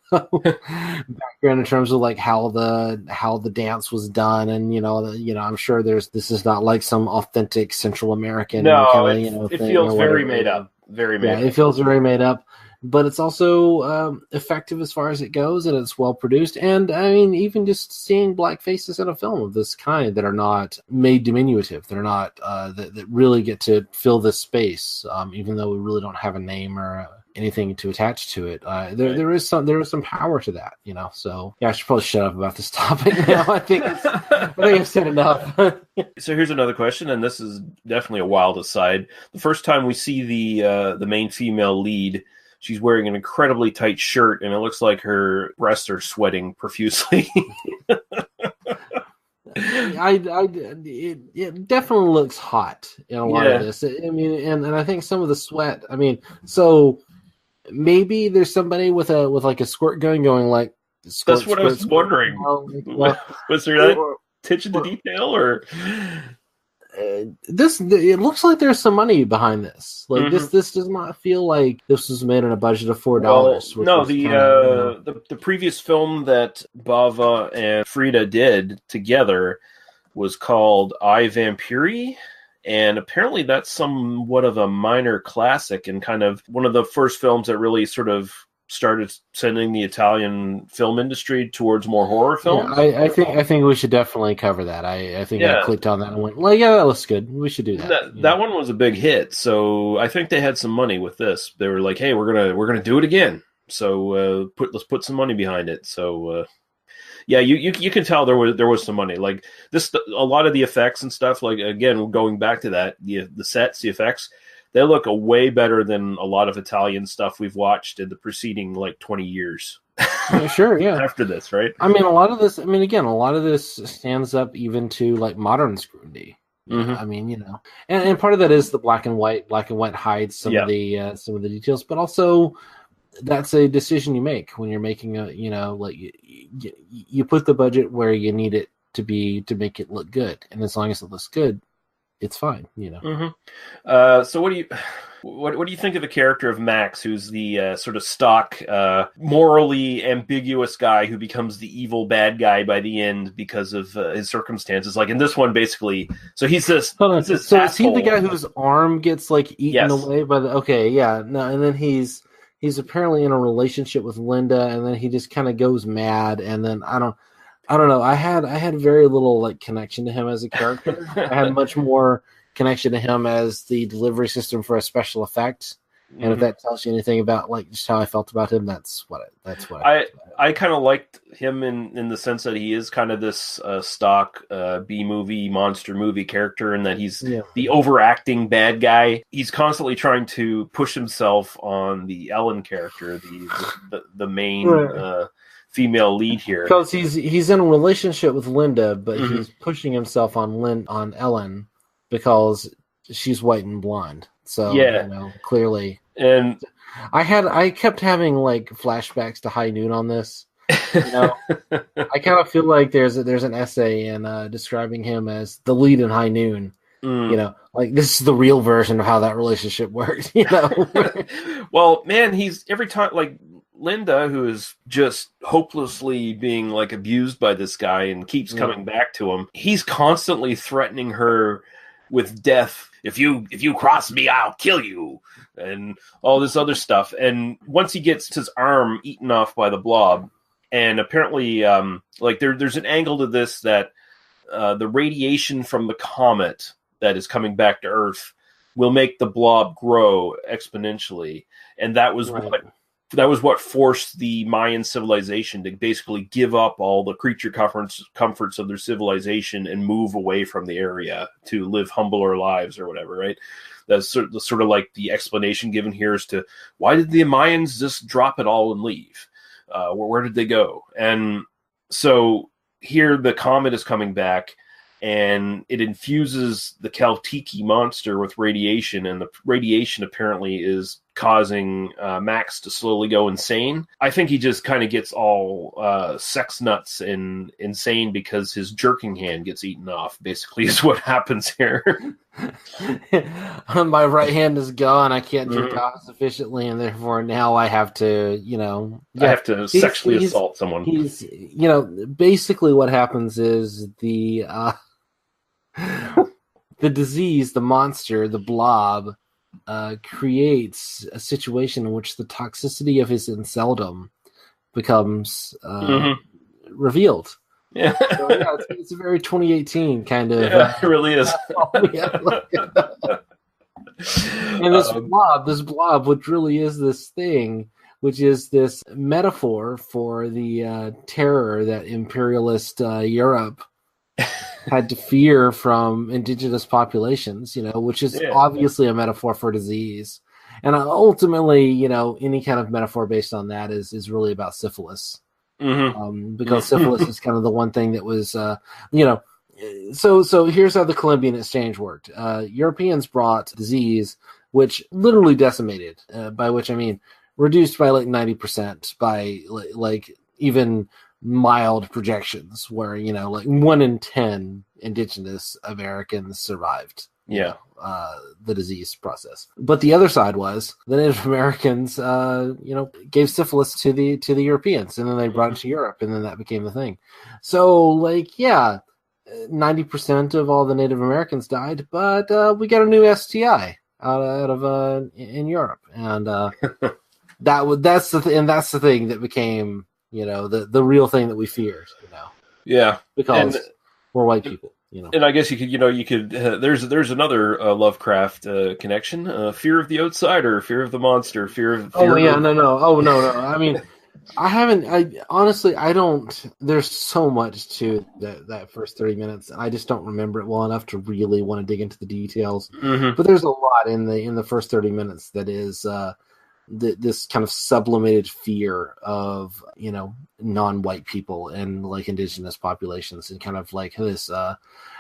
background in terms of like how the dance was done, and you know I'm sure this is not like some authentic Central American. It feels very made up. It feels very made up. But it's also effective as far as it goes, and it's well produced. And I mean, even just seeing black faces in a film of this kind that are not made diminutive, they're not that really get to fill this space, even though we really don't have a name or anything to attach to it. There is some power to that, you know. So yeah, I should probably shut up about this topic now. I think I've said enough. So here's another question, and this is definitely a wild aside. The first time we see the main female lead, she's wearing an incredibly tight shirt, and it looks like her breasts are sweating profusely. It definitely looks hot in a lot of this. I mean, and I think some of the sweat. I mean, so maybe there's somebody with like a squirt gun going like. That's what I was wondering. Was there that attention to detail, or? It looks like there's some money behind this. Like this does not feel like this was made on a budget of $4. No, the previous film that Bava and Freda did together was called I Vampiri, and apparently that's somewhat of a minor classic and kind of one of the first films that really sort of started sending the Italian film industry towards more horror films. Yeah, I think we should definitely cover that. I think I clicked on that and went, well, yeah, that looks good. We should do that. That one was a big hit, so I think they had some money with this. They were like, hey, we're gonna do it again. So let's put some money behind it. So yeah, you can tell there was some money. Like this, a lot of the effects and stuff. Like again, going back to that, the sets, the effects. They look way better than a lot of Italian stuff we've watched in the preceding, 20 years. Sure, yeah. After this, right? I mean, a lot of this stands up even to, modern scrutiny. I mean, you know. And part of that is the black and white. Black and white hides some of the details. But also, that's a decision you make when you're making you put the budget where you need it to be to make it look good. And as long as it looks good, it's fine, you know. So what do you think of the character of Max, who's the sort of stock, morally ambiguous guy who becomes the evil bad guy by the end because of his circumstances? Like in this one, basically, so he's this. So is he the guy whose arm gets eaten away by the? Okay, yeah, no, and then he's apparently in a relationship with Linda, and then he just kind of goes mad, and then I don't know. I had very little connection to him as a character. I had much more connection to him as the delivery system for a special effect. And if that tells you anything about just how I felt about him, that's what I kind of liked him in the sense that he is kind of this stock B movie monster movie character, and that he's the overacting bad guy. He's constantly trying to push himself on the Ellen character, the main female lead here, because he's in a relationship with Linda, but he's pushing himself on Ellen because she's white and blonde. So clearly, and I kept having flashbacks to High Noon on this. You know, I kind of feel like there's an essay in describing him as the lead in High Noon. You know, this is the real version of how that relationship works. You know, well, man, he's every time Linda, who is just hopelessly being abused by this guy and keeps coming back to him. He's constantly threatening her with death if you cross me, I'll kill you, and all this other stuff. And once he gets his arm eaten off by the blob, and apparently, there's an angle to this that the radiation from the comet that is coming back to Earth will make the blob grow exponentially, and that was what forced the Mayan civilization to basically give up all the creature comforts of their civilization and move away from the area to live humbler lives or whatever, right? That's sort of like the explanation given here as to why did the Mayans just drop it all and leave? Where did they go? And so here the comet is coming back, and it infuses the Caltiki monster with radiation, and the radiation apparently is causing Max to slowly go insane. I think he just kind of gets all sex nuts and insane because his jerking hand gets eaten off, basically, is what happens here. My right hand is gone. I can't jerk off sufficiently, and therefore now I have to, I have to sexually assault someone. He's, basically what happens is the disease, the monster, the blob, creates a situation in which the toxicity of his inceldom becomes revealed. Yeah. So, it's a very 2018 kind of. Yeah, it really is. And this blob, which really is this thing, which is this metaphor for the terror that imperialist Europe had to fear from indigenous populations, which is obviously a metaphor for disease. And ultimately, any kind of metaphor based on that is really about syphilis. Because syphilis is kind of the one thing that was, so here's how the Columbian Exchange worked. Europeans brought disease, which literally decimated, by which I mean reduced by like 90% by like even mild projections where, like 1 in 10 indigenous Americans survived. The disease process. But the other side was the Native Americans, gave syphilis to the Europeans, and then they brought it to Europe, and then that became the thing. So, 90% of all the Native Americans died, but we got a new STI out of in Europe, and that's the thing that became the real thing that we feared. Because we're white people. And I guess you could there's another Lovecraft connection, fear of the outsider, fear of the monster, fear of no. I mean, I honestly don't, there's so much to that first 30 minutes. I just don't remember it well enough to really want to dig into the details, but there's a lot in the first 30 minutes that is this kind of sublimated fear of non-white people and indigenous populations, and kind of this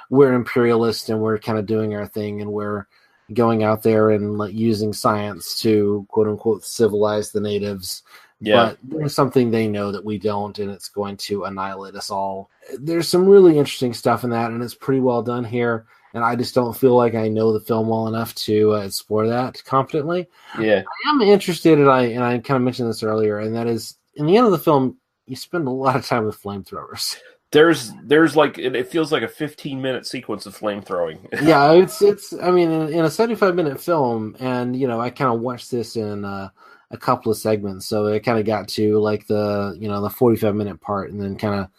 we're imperialist and we're kind of doing our thing, and we're going out there and using science to quote unquote civilize the natives. But there's something they know that we don't, and it's going to annihilate us all. There's some really interesting stuff in that, and it's pretty well done here. And I just don't feel like I know the film well enough to explore that competently. I am interested, and I kind of mentioned this earlier, and that is, in the end of the film, you spend a lot of time with flamethrowers. There's it feels like a 15-minute sequence of flamethrowing. It's I mean, in a 75-minute film, and I kind of watched this in a couple of segments, so I kind of got to the the 45-minute part, and then kind of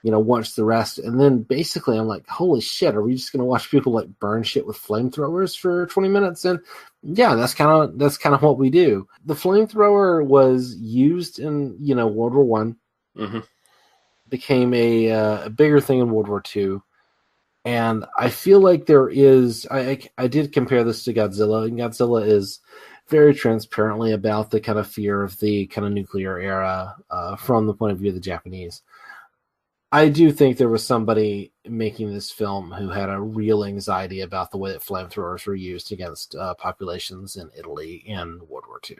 watch the rest, and then basically I'm like, holy shit, are we just gonna watch people burn shit with flamethrowers for 20 minutes? And that's kind of what we do. The flamethrower was used in World War One, became a bigger thing in World War II, and I feel like there is. I did compare this to Godzilla, and Godzilla is very transparently about the kind of fear of the kind of nuclear era from the point of view of the Japanese. I do think there was somebody making this film who had a real anxiety about the way that flamethrowers were used against populations in Italy in World War II.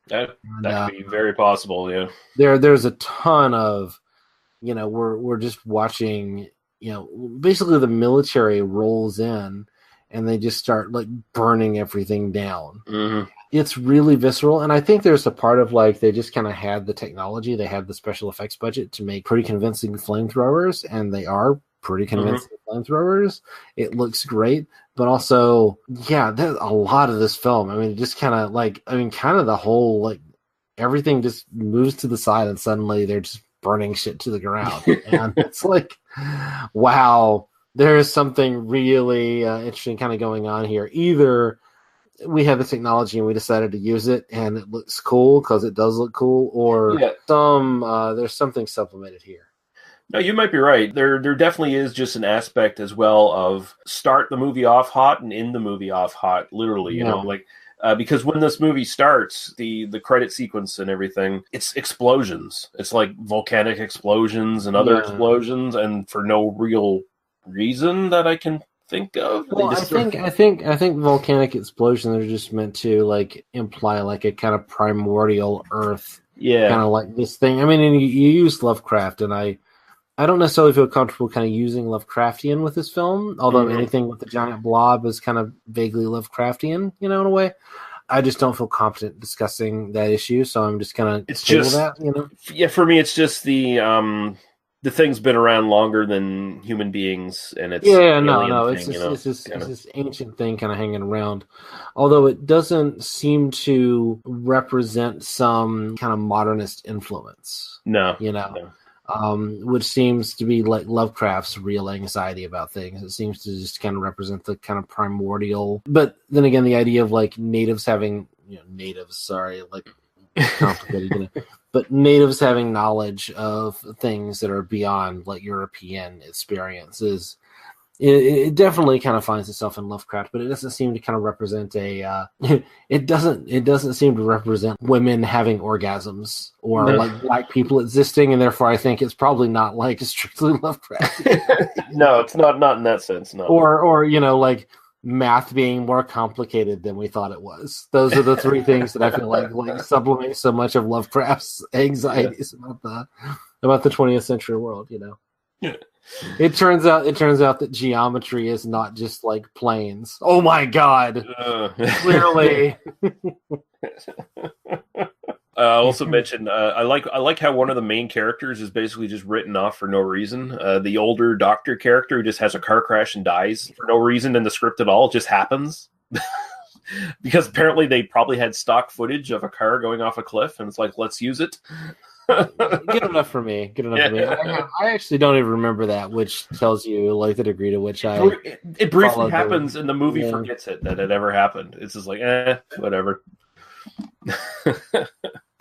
That could be very possible, yeah. There's a ton of, we're just watching, basically the military rolls in and they just start burning everything down. It's really visceral, and I think there's a part of they just kind of had the technology, they had the special effects budget to make pretty convincing flamethrowers, and they are pretty convincing flamethrowers. It looks great, but also, yeah, there's a lot of this film. I mean, just kind of kind of the whole, like, everything just moves to the side and suddenly they're just burning shit to the ground. And it's like, wow, there's something really interesting kind of going on here. Either we have the technology and we decided to use it and it looks cool because it does look cool, or there's something supplemented here. No, you might be right. There definitely is just an aspect as well of start the movie off hot and end the movie off hot, literally, you know, like, because when this movie starts, the credit sequence and everything, it's explosions. It's like volcanic explosions and other explosions, and for no real reason that I can think of. Well, I think volcanic explosions are just meant to, like, imply like a kind of primordial Earth, kind of like this thing. I mean, and you use Lovecraft, and I don't necessarily feel comfortable kind of using Lovecraftian with this film, although anything with the giant blob is kind of vaguely Lovecraftian, you know, in a way. I just don't feel confident discussing that issue, so I'm just kind of table that, you know. Yeah, for me, it's just the thing's been around longer than human beings, and it's it's this ancient thing kind of hanging around. Although it doesn't seem to represent some kind of modernist influence. No, you know. No. Which seems to be like Lovecraft's real anxiety about things. It seems to just kind of represent the kind of primordial. But then again, the idea of like natives having, complicated, but natives having knowledge of things that are beyond like European experiences. It definitely kind of finds itself in Lovecraft, but it doesn't seem to kind of represent it doesn't seem to represent women having orgasms or like black people existing, and therefore I think it's probably not like strictly Lovecraft. No, it's not in that sense. No, or like math being more complicated than we thought it was. Those are the three things that I feel like sublimate so much of Lovecraft's anxieties about the 20th century world. You know. Yeah. It turns out that geometry is not just like planes. Oh my god! Clearly. I also mentioned I like how one of the main characters is basically just written off for no reason. The older doctor character who just has a car crash and dies for no reason in the script at all. It just happens. Because apparently they probably had stock footage of a car going off a cliff, and it's like, let's use it. Good enough for me. For me. I actually don't even remember that, which tells you like the degree to which it briefly happens, and the movie forgets that it ever happened. It's just like, whatever.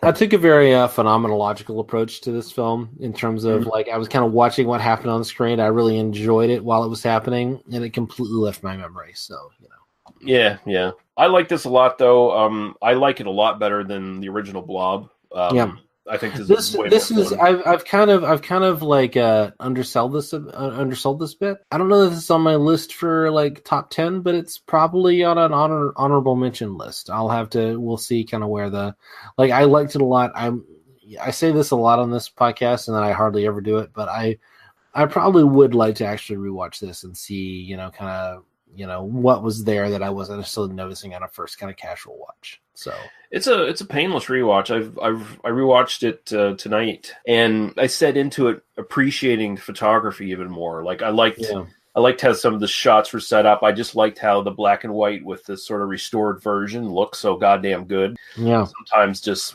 I took a very phenomenological approach to this film in terms of like I was kind of watching what happened on screen. I really enjoyed it while it was happening, and it completely left my memory. So Yeah. I like this a lot, though. I like it a lot better than the original Blob. I think this is I've kind of like undersold this bit. I don't know if this is on my list for like top 10, but it's probably on an honorable mention list. We'll see kind of where I liked it a lot. I say this a lot on this podcast, and then I hardly ever do it, but I probably would like to actually rewatch this and see, what was there that I wasn't necessarily noticing on a first kind of casual watch. So it's a painless rewatch. I rewatched it tonight, and I set into it appreciating photography even more. Like I liked how some of the shots were set up. I just liked how the black and white with this sort of restored version looks so goddamn good. Yeah, sometimes just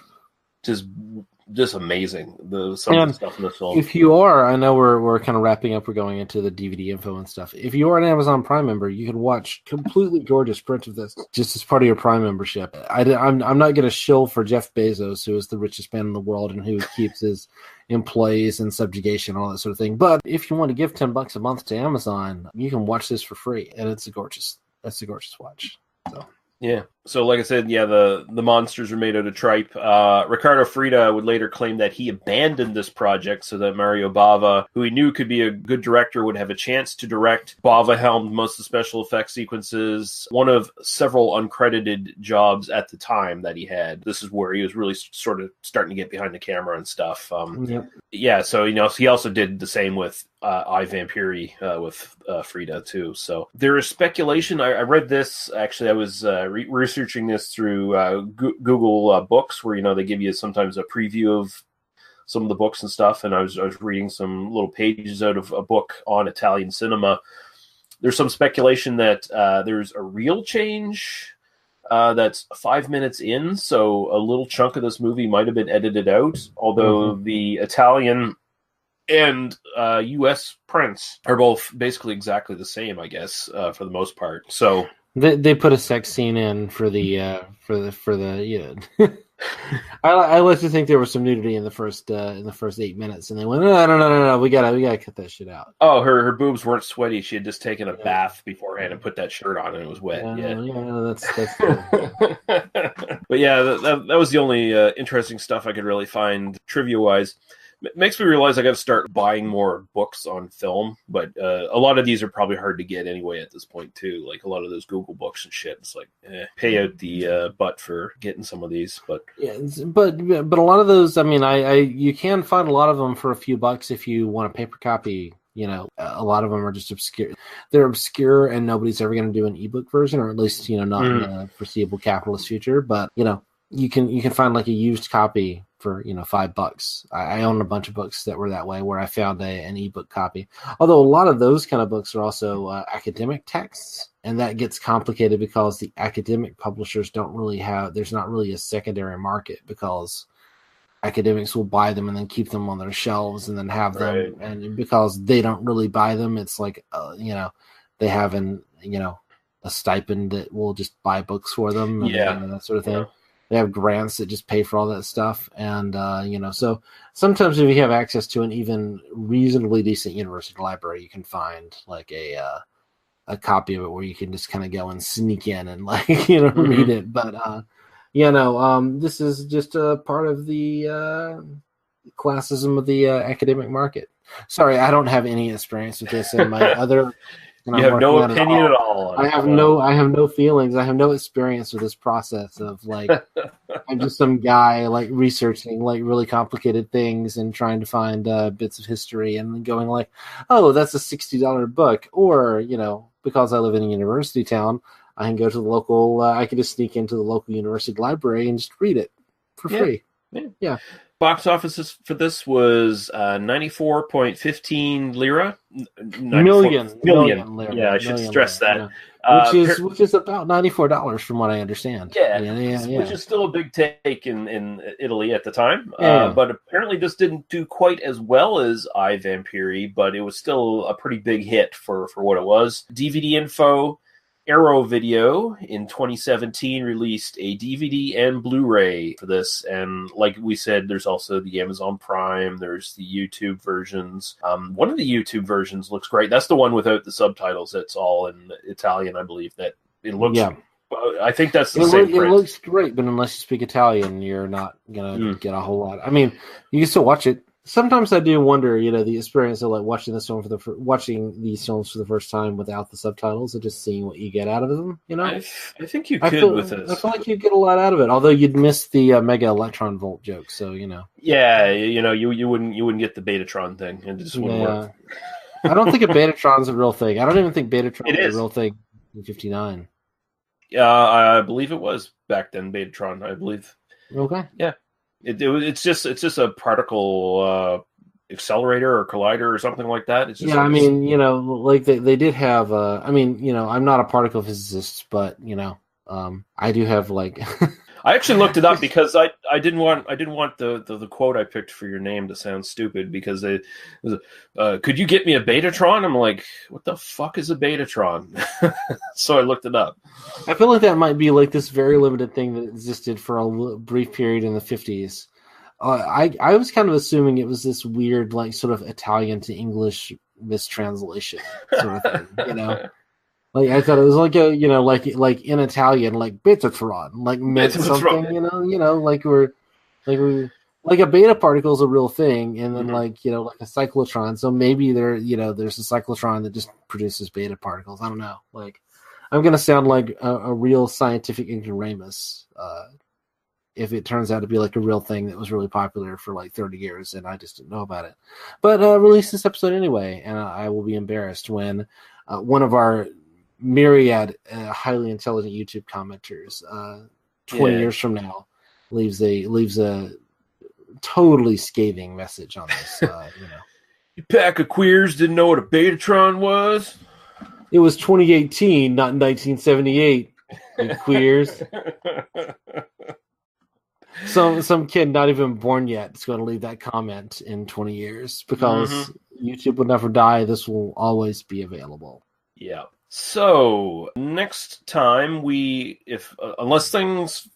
amazing. Some of the stuff in this film. If you are, I know we're kind of wrapping up. We're going into the DVD info and stuff. If you are an Amazon Prime member, you can watch completely gorgeous print of this just as part of your Prime membership. I'm not going to shill for Jeff Bezos, who is the richest man in the world and who keeps his employees in subjugation and all that sort of thing. But if you want to give $10 a month to Amazon, you can watch this for free, and it's a gorgeous watch. So. Yeah. So like I said, the monsters are made out of tripe. Riccardo Freda would later claim that he abandoned this project so that Mario Bava, who he knew could be a good director, would have a chance to direct. Bava helmed most of the special effects sequences, one of several uncredited jobs at the time that he had. This is where he was really sort of starting to get behind the camera and stuff. Yeah, so he also did the same with I Vampiri with Freda too. So there is speculation. I read this, actually I was researching this through Google Books, where they give you sometimes a preview of some of the books and stuff, and I was reading some little pages out of a book on Italian cinema, There's some speculation that there's a real change that's 5 minutes in, so a little chunk of this movie might have been edited out, although the Italian and U.S. prints are both basically exactly the same, I guess, for the most part. So they put a sex scene in for the I like to think there was some nudity in the first 8 minutes, and they went, no, we gotta cut that shit out. Oh, her boobs weren't sweaty. She had just taken a bath beforehand and put that shirt on, and it was wet. That's But yeah, that was the only interesting stuff I could really find trivia-wise. It makes me realize I got to start buying more books on film, but a lot of these are probably hard to get anyway at this point too. Like a lot of those Google books and shit. It's like pay out the butt for getting some of these, but but a lot of those. I mean, you can find a lot of them for a few bucks if you want a paper copy. You know, a lot of them are just obscure. They're obscure, and nobody's ever going to do an ebook version, or at least not in the foreseeable capitalist future. But you can find like a used copy for $5. I own a bunch of books that were that way, where I found an ebook copy. Although a lot of those kind of books are also academic texts, and that gets complicated because the academic publishers there's not really a secondary market, because academics will buy them and then keep them on their shelves and then have them, and because they don't really buy them, it's like they have a stipend that will just buy books for them, and that sort of thing. Yeah. They have grants that just pay for all that stuff. And, so sometimes if you have access to an even reasonably decent university library, you can find like a copy of it where you can just kind of go and sneak in and read it. But, this is just a part of the classism of the academic market. Sorry, I don't have any experience with this. And my other... You have no opinion at all. I have no feelings. I have no experience with this process of like, I'm just some guy like researching like really complicated things and trying to find bits of history and going like, oh, that's a $60 book. Or, because I live in a university town, I can go to the local, I can just sneak into the local university library and just read it for free. Yeah. Box office for this was 94.15 lira. Million lira. Yeah, I should stress that. Which is about $94 from what I understand. Which is still a big take in Italy at the time. But apparently this didn't do quite as well as I, Vampiri, but it was still a pretty big hit for what it was. DVD Info, Arrow Video in 2017 released a DVD and Blu-ray for this, and like we said, there's also the Amazon Prime, there's the YouTube versions. One of the YouTube versions looks great. That's the one without the subtitles. It's all in Italian, I believe. That it looks. Yeah. I think that's the same print. It looks great, but unless you speak Italian, you're not gonna get a whole lot. I mean, you can still watch it. Sometimes I do wonder, the experience of like watching these films for the first time without the subtitles and just seeing what you get out of them. I think you could with this. I feel like you'd get a lot out of it, although you'd miss the Mega Electron Volt joke. So Yeah, you wouldn't get the Betatron thing, and it just wouldn't work. I don't think a Betatron's a real thing. I don't even think Betatron is a real thing in '59. Yeah, I believe it was back then. Betatron, I believe. Okay. Yeah. It's just a particle accelerator or collider or something like that. It's just like they did have. I'm not a particle physicist, but I do have like. I actually looked it up because I didn't want the quote I picked for your name to sound stupid, because it was, could you get me a Betatron? I'm like, what the fuck is a Betatron? So I looked it up. I feel like that might be like this very limited thing that existed for a brief period in the 50s. I was kind of assuming it was this weird like sort of Italian to English mistranslation sort of thing, Like I thought it was like like in Italian, like Betatron, like meant something, like a beta particle is a real thing, and then like a cyclotron. So maybe there's a cyclotron that just produces beta particles. I don't know. Like I'm gonna sound like a real scientific ignoramus if it turns out to be like a real thing that was really popular for like 30 years and I just didn't know about it. But release this episode anyway, and I will be embarrassed when one of our myriad highly intelligent YouTube commenters 20 years from now leaves a totally scathing message on this. You pack of queers didn't know what a Betatron was? It was 2018, not 1978. You queers. Some kid not even born yet is going to leave that comment in 20 years because YouTube will never die. This will always be available. Yeah. So next time unless things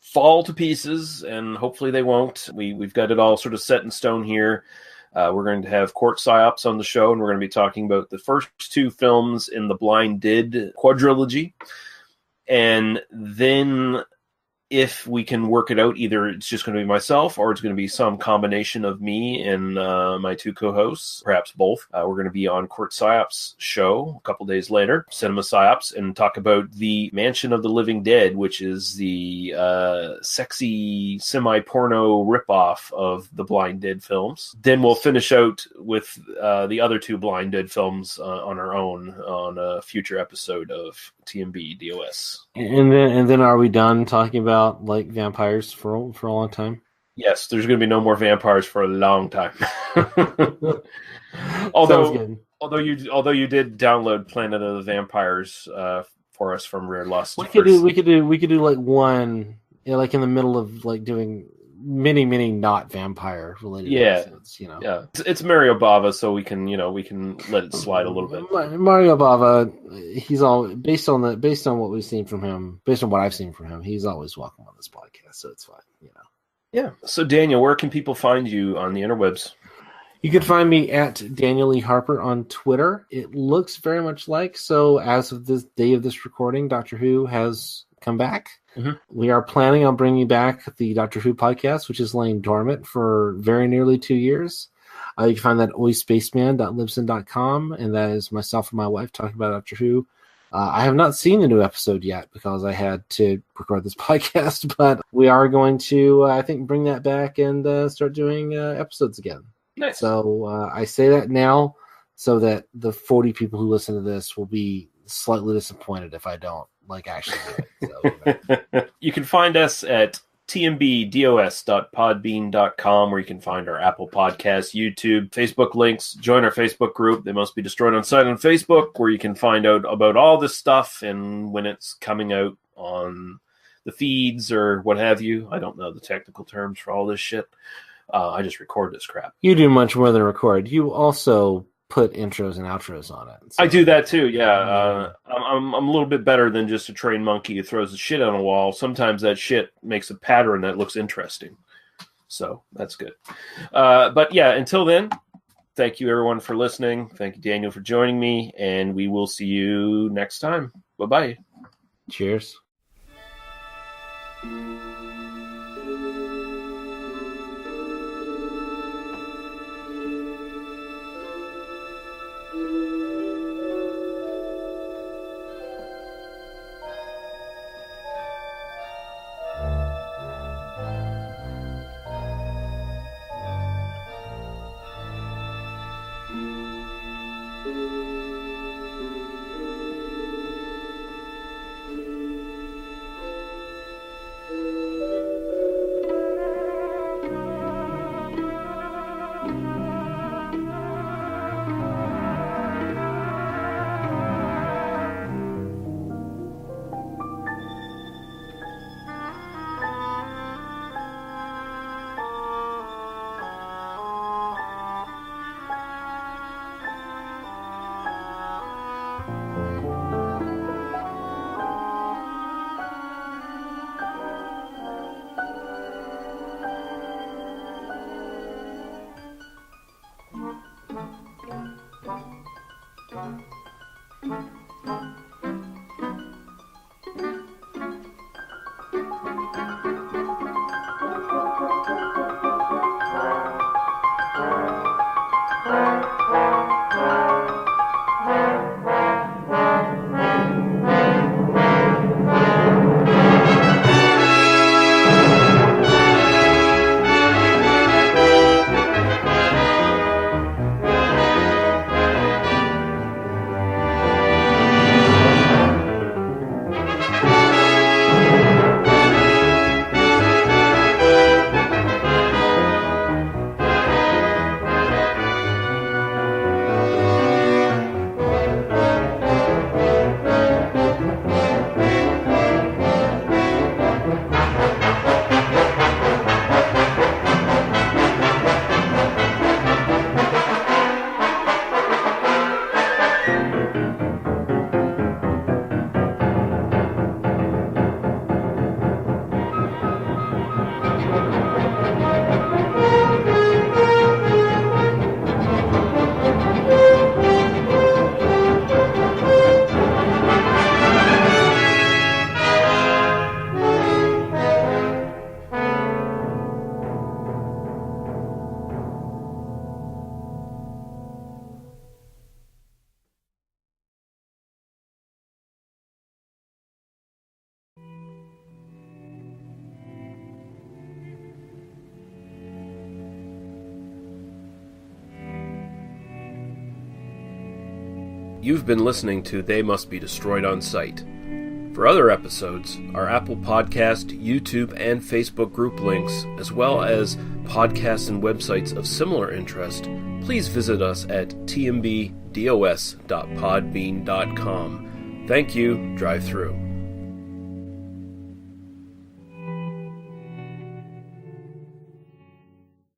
fall to pieces, and hopefully they won't, we've got it all sort of set in stone here. We're going to have Court Psyops on the show, and we're going to be talking about the first two films in the Blind Did quadrilogy. And then if we can work it out, either it's just going to be myself or it's going to be some combination of me and my two co-hosts, perhaps both. We're going to be on Court Psyops' show a couple days later, Cinema Psyops, and talk about the Mansion of the Living Dead, which is the sexy semi-porno ripoff of the Blind Dead films. Then we'll finish out with the other two Blind Dead films on our own on a future episode of TMBDOS. And then are we done talking about like vampires for a long time? Yes, there's going to be no more vampires for a long time. although you did download Planet of the Vampires for us from Rare Lust. We could do like one, like in the middle of like doing many not vampire related episodes, Yeah, it's Mario Bava, so we can let it slide a little bit. Mario Bava, he's all based on what we've seen from him, based on what I've seen from him, he's always welcome on this podcast, so it's fine. Yeah. So Daniel, where can people find you on the interwebs? You can find me at Daniel E. Harper on Twitter. It looks very much like, so as of this day of this recording, Doctor Who has come back. We are planning on bringing back the Doctor Who podcast, which is laying dormant for very nearly 2 years. You can find that at oispaceman.libsyn.com, and that is myself and my wife talking about Doctor Who. I have not seen a new episode yet because I had to record this podcast, but we are going to, I think, bring that back and start doing episodes again. Nice. So I say that now so that the 40 people who listen to this will be slightly disappointed if I don't actually do it. So, you can find us at tmbdos.podbean.com, where you can find our Apple Podcasts, YouTube, Facebook links. Join our Facebook group, They Must Be Destroyed on Sight, on Facebook, where you can find out about all this stuff and when it's coming out on the feeds or what have you. I don't know the technical terms for all this shit. I just record this crap. You do much more than record. You also put intros and outros on it. So. I do that too, yeah. I'm a little bit better than just a trained monkey who throws the shit on a wall. Sometimes that shit makes a pattern that looks interesting. So that's good. But yeah, until then, thank you everyone for listening. Thank you, Daniel, for joining me, and we will see you next time. Bye-bye. Cheers. You've been listening to They Must Be Destroyed on Sight. For other episodes, our Apple Podcast, YouTube, and Facebook group links, as well as podcasts and websites of similar interest, please visit us at tmbdos.podbean.com. Thank you. Drive through.